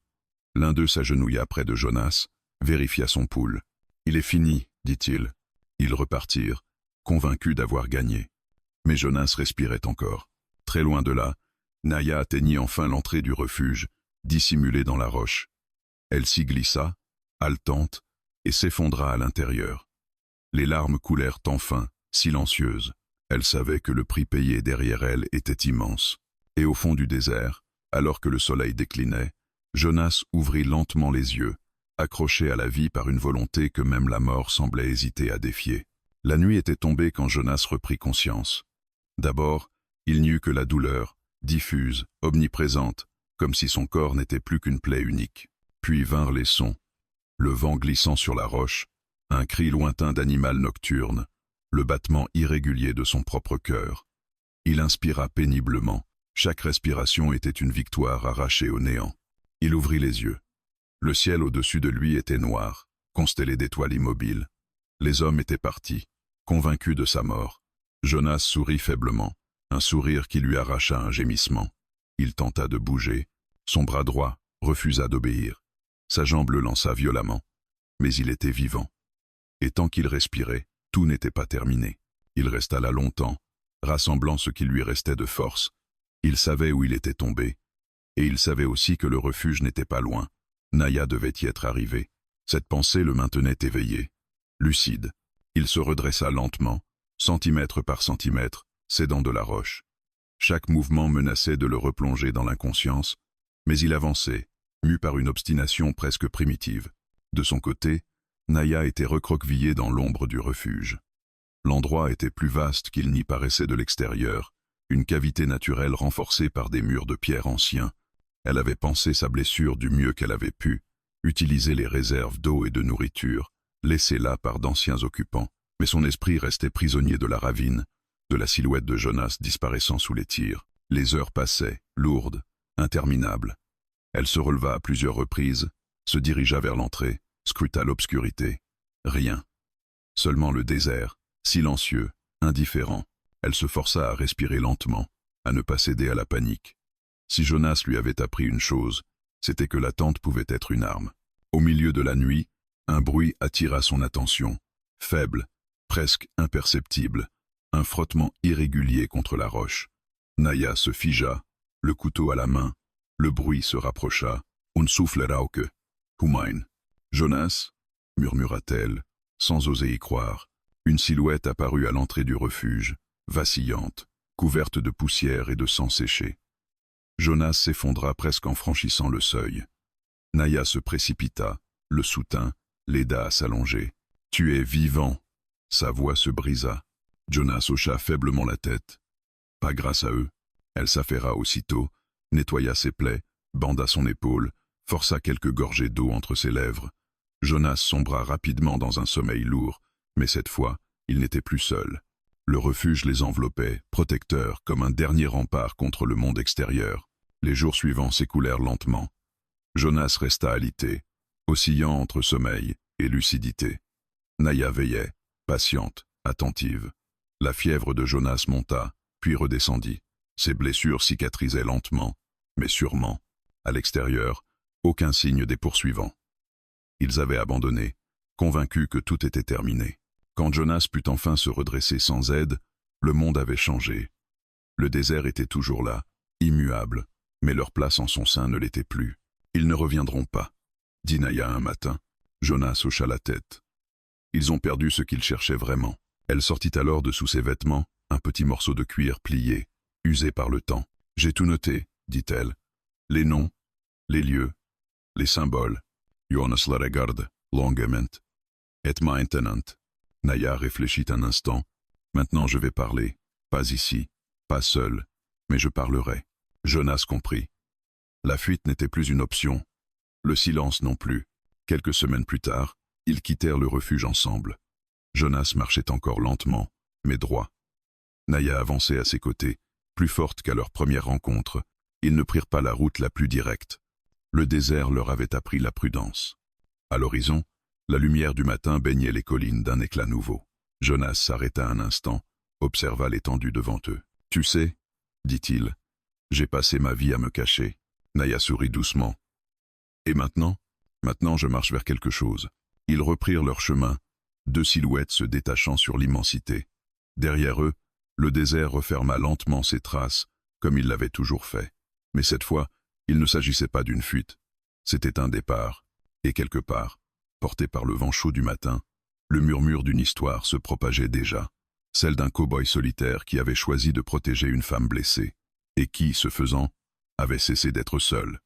L'un d'eux s'agenouilla près de Jonas, vérifia son pouls. « Il est fini, dit-il. » Ils repartirent, convaincus d'avoir gagné. Mais Jonas respirait encore. Très loin de là, Naya atteignit enfin l'entrée du refuge, dissimulée dans la roche. Elle s'y glissa, haletante, et s'effondra à l'intérieur. Les larmes coulèrent enfin, silencieuses. Elle savait que le prix payé derrière elle était immense. Et au fond du désert, alors que le soleil déclinait, Jonas ouvrit lentement les yeux, accroché à la vie par une volonté que même la mort semblait hésiter à défier. La nuit était tombée quand Jonas reprit conscience. D'abord, il n'eut que la douleur, diffuse, omniprésente, comme si son corps n'était plus qu'une plaie unique. Puis vinrent les sons, le vent glissant sur la roche, un cri lointain d'animal nocturne, le battement irrégulier de son propre cœur. Il inspira péniblement. Chaque respiration était une victoire arrachée au néant. Il ouvrit les yeux. Le ciel au-dessus de lui était noir, constellé d'étoiles immobiles. Les hommes étaient partis, convaincus de sa mort. Jonas sourit faiblement, un sourire qui lui arracha un gémissement. Il tenta de bouger. Son bras droit refusa d'obéir. Sa jambe le lança violemment. Mais il était vivant. Et tant qu'il respirait, tout n'était pas terminé. Il resta là longtemps, rassemblant ce qui lui restait de force. Il savait où il était tombé. Et il savait aussi que le refuge n'était pas loin. Naya devait y être arrivée. Cette pensée le maintenait éveillé, lucide. Il se redressa lentement, centimètre par centimètre, s'aidant de la roche. Chaque mouvement menaçait de le replonger dans l'inconscience, mais il avançait, mu par une obstination presque primitive. De son côté, Naya était recroquevillée dans l'ombre du refuge. L'endroit était plus vaste qu'il n'y paraissait de l'extérieur, une cavité naturelle renforcée par des murs de pierre anciens. Elle avait pansé sa blessure du mieux qu'elle avait pu, utilisé les réserves d'eau et de nourriture, laissées là par d'anciens occupants, mais son esprit restait prisonnier de la ravine, de la silhouette de Jonas disparaissant sous les tirs. Les heures passaient, lourdes, interminables. Elle se releva à plusieurs reprises, se dirigea vers l'entrée, scruta l'obscurité. Rien. Seulement le désert, silencieux, indifférent. Elle se força à respirer lentement, à ne pas céder à la panique. Si Jonas lui avait appris une chose, c'était que l'attente pouvait être une arme. Au milieu de la nuit, un bruit attira son attention, faible, presque imperceptible, un frottement irrégulier contre la roche. Naya se figea, le couteau à la main. Le bruit se rapprocha. Un souffle rauque. Humain. Jonas, murmura-t-elle, sans oser y croire. Une silhouette apparut à l'entrée du refuge, vacillante, couverte de poussière et de sang séché. Jonas s'effondra presque en franchissant le seuil. Naya se précipita, le soutint, l'aida à s'allonger. « Tu es vivant !» Sa voix se brisa. Jonas hocha faiblement la tête. Pas grâce à eux. Elle s'affaira aussitôt, nettoya ses plaies, banda son épaule, força quelques gorgées d'eau entre ses lèvres. Jonas sombra rapidement dans un sommeil lourd, mais cette fois, il n'était plus seul. Le refuge les enveloppait, protecteur, comme un dernier rempart contre le monde extérieur. Les jours suivants s'écoulèrent lentement. Jonas resta alité, oscillant entre sommeil et lucidité. Naya veillait, patiente, attentive. La fièvre de Jonas monta, puis redescendit. Ses blessures cicatrisaient lentement, mais sûrement. À l'extérieur, aucun signe des poursuivants. Ils avaient abandonné, convaincus que tout était terminé. Quand Jonas put enfin se redresser sans aide, le monde avait changé. Le désert était toujours là, immuable, mais leur place en son sein ne l'était plus. Ils ne reviendront pas, dit Naya un matin. Jonas hocha la tête. Ils ont perdu ce qu'ils cherchaient vraiment. Elle sortit alors de sous ses vêtements un petit morceau de cuir plié, usé par le temps. J'ai tout noté, dit-elle. Les noms, les lieux, les symboles. Jonas la regarde longuement. Et maintenant. Naya réfléchit un instant. Maintenant je vais parler. Pas ici, pas seul, mais je parlerai. Jonas comprit. La fuite n'était plus une option. Le silence non plus. Quelques semaines plus tard, ils quittèrent le refuge ensemble. Jonas marchait encore lentement, mais droit. Naya avançait à ses côtés, plus forte qu'à leur première rencontre. Ils ne prirent pas la route la plus directe. Le désert leur avait appris la prudence. À l'horizon, la lumière du matin baignait les collines d'un éclat nouveau. Jonas s'arrêta un instant, observa l'étendue devant eux. « Tu sais, dit-il, j'ai passé ma vie à me cacher. » Naya sourit doucement. « Et maintenant ? Maintenant je marche vers quelque chose. » Ils reprirent leur chemin, deux silhouettes se détachant sur l'immensité. Derrière eux, le désert referma lentement ses traces, comme il l'avait toujours fait. Mais cette fois, il ne s'agissait pas d'une fuite. C'était un départ. Et quelque part, porté par le vent chaud du matin, le murmure d'une histoire se propageait déjà. Celle d'un cow-boy solitaire qui avait choisi de protéger une femme blessée, et qui, ce faisant, avait cessé d'être seul.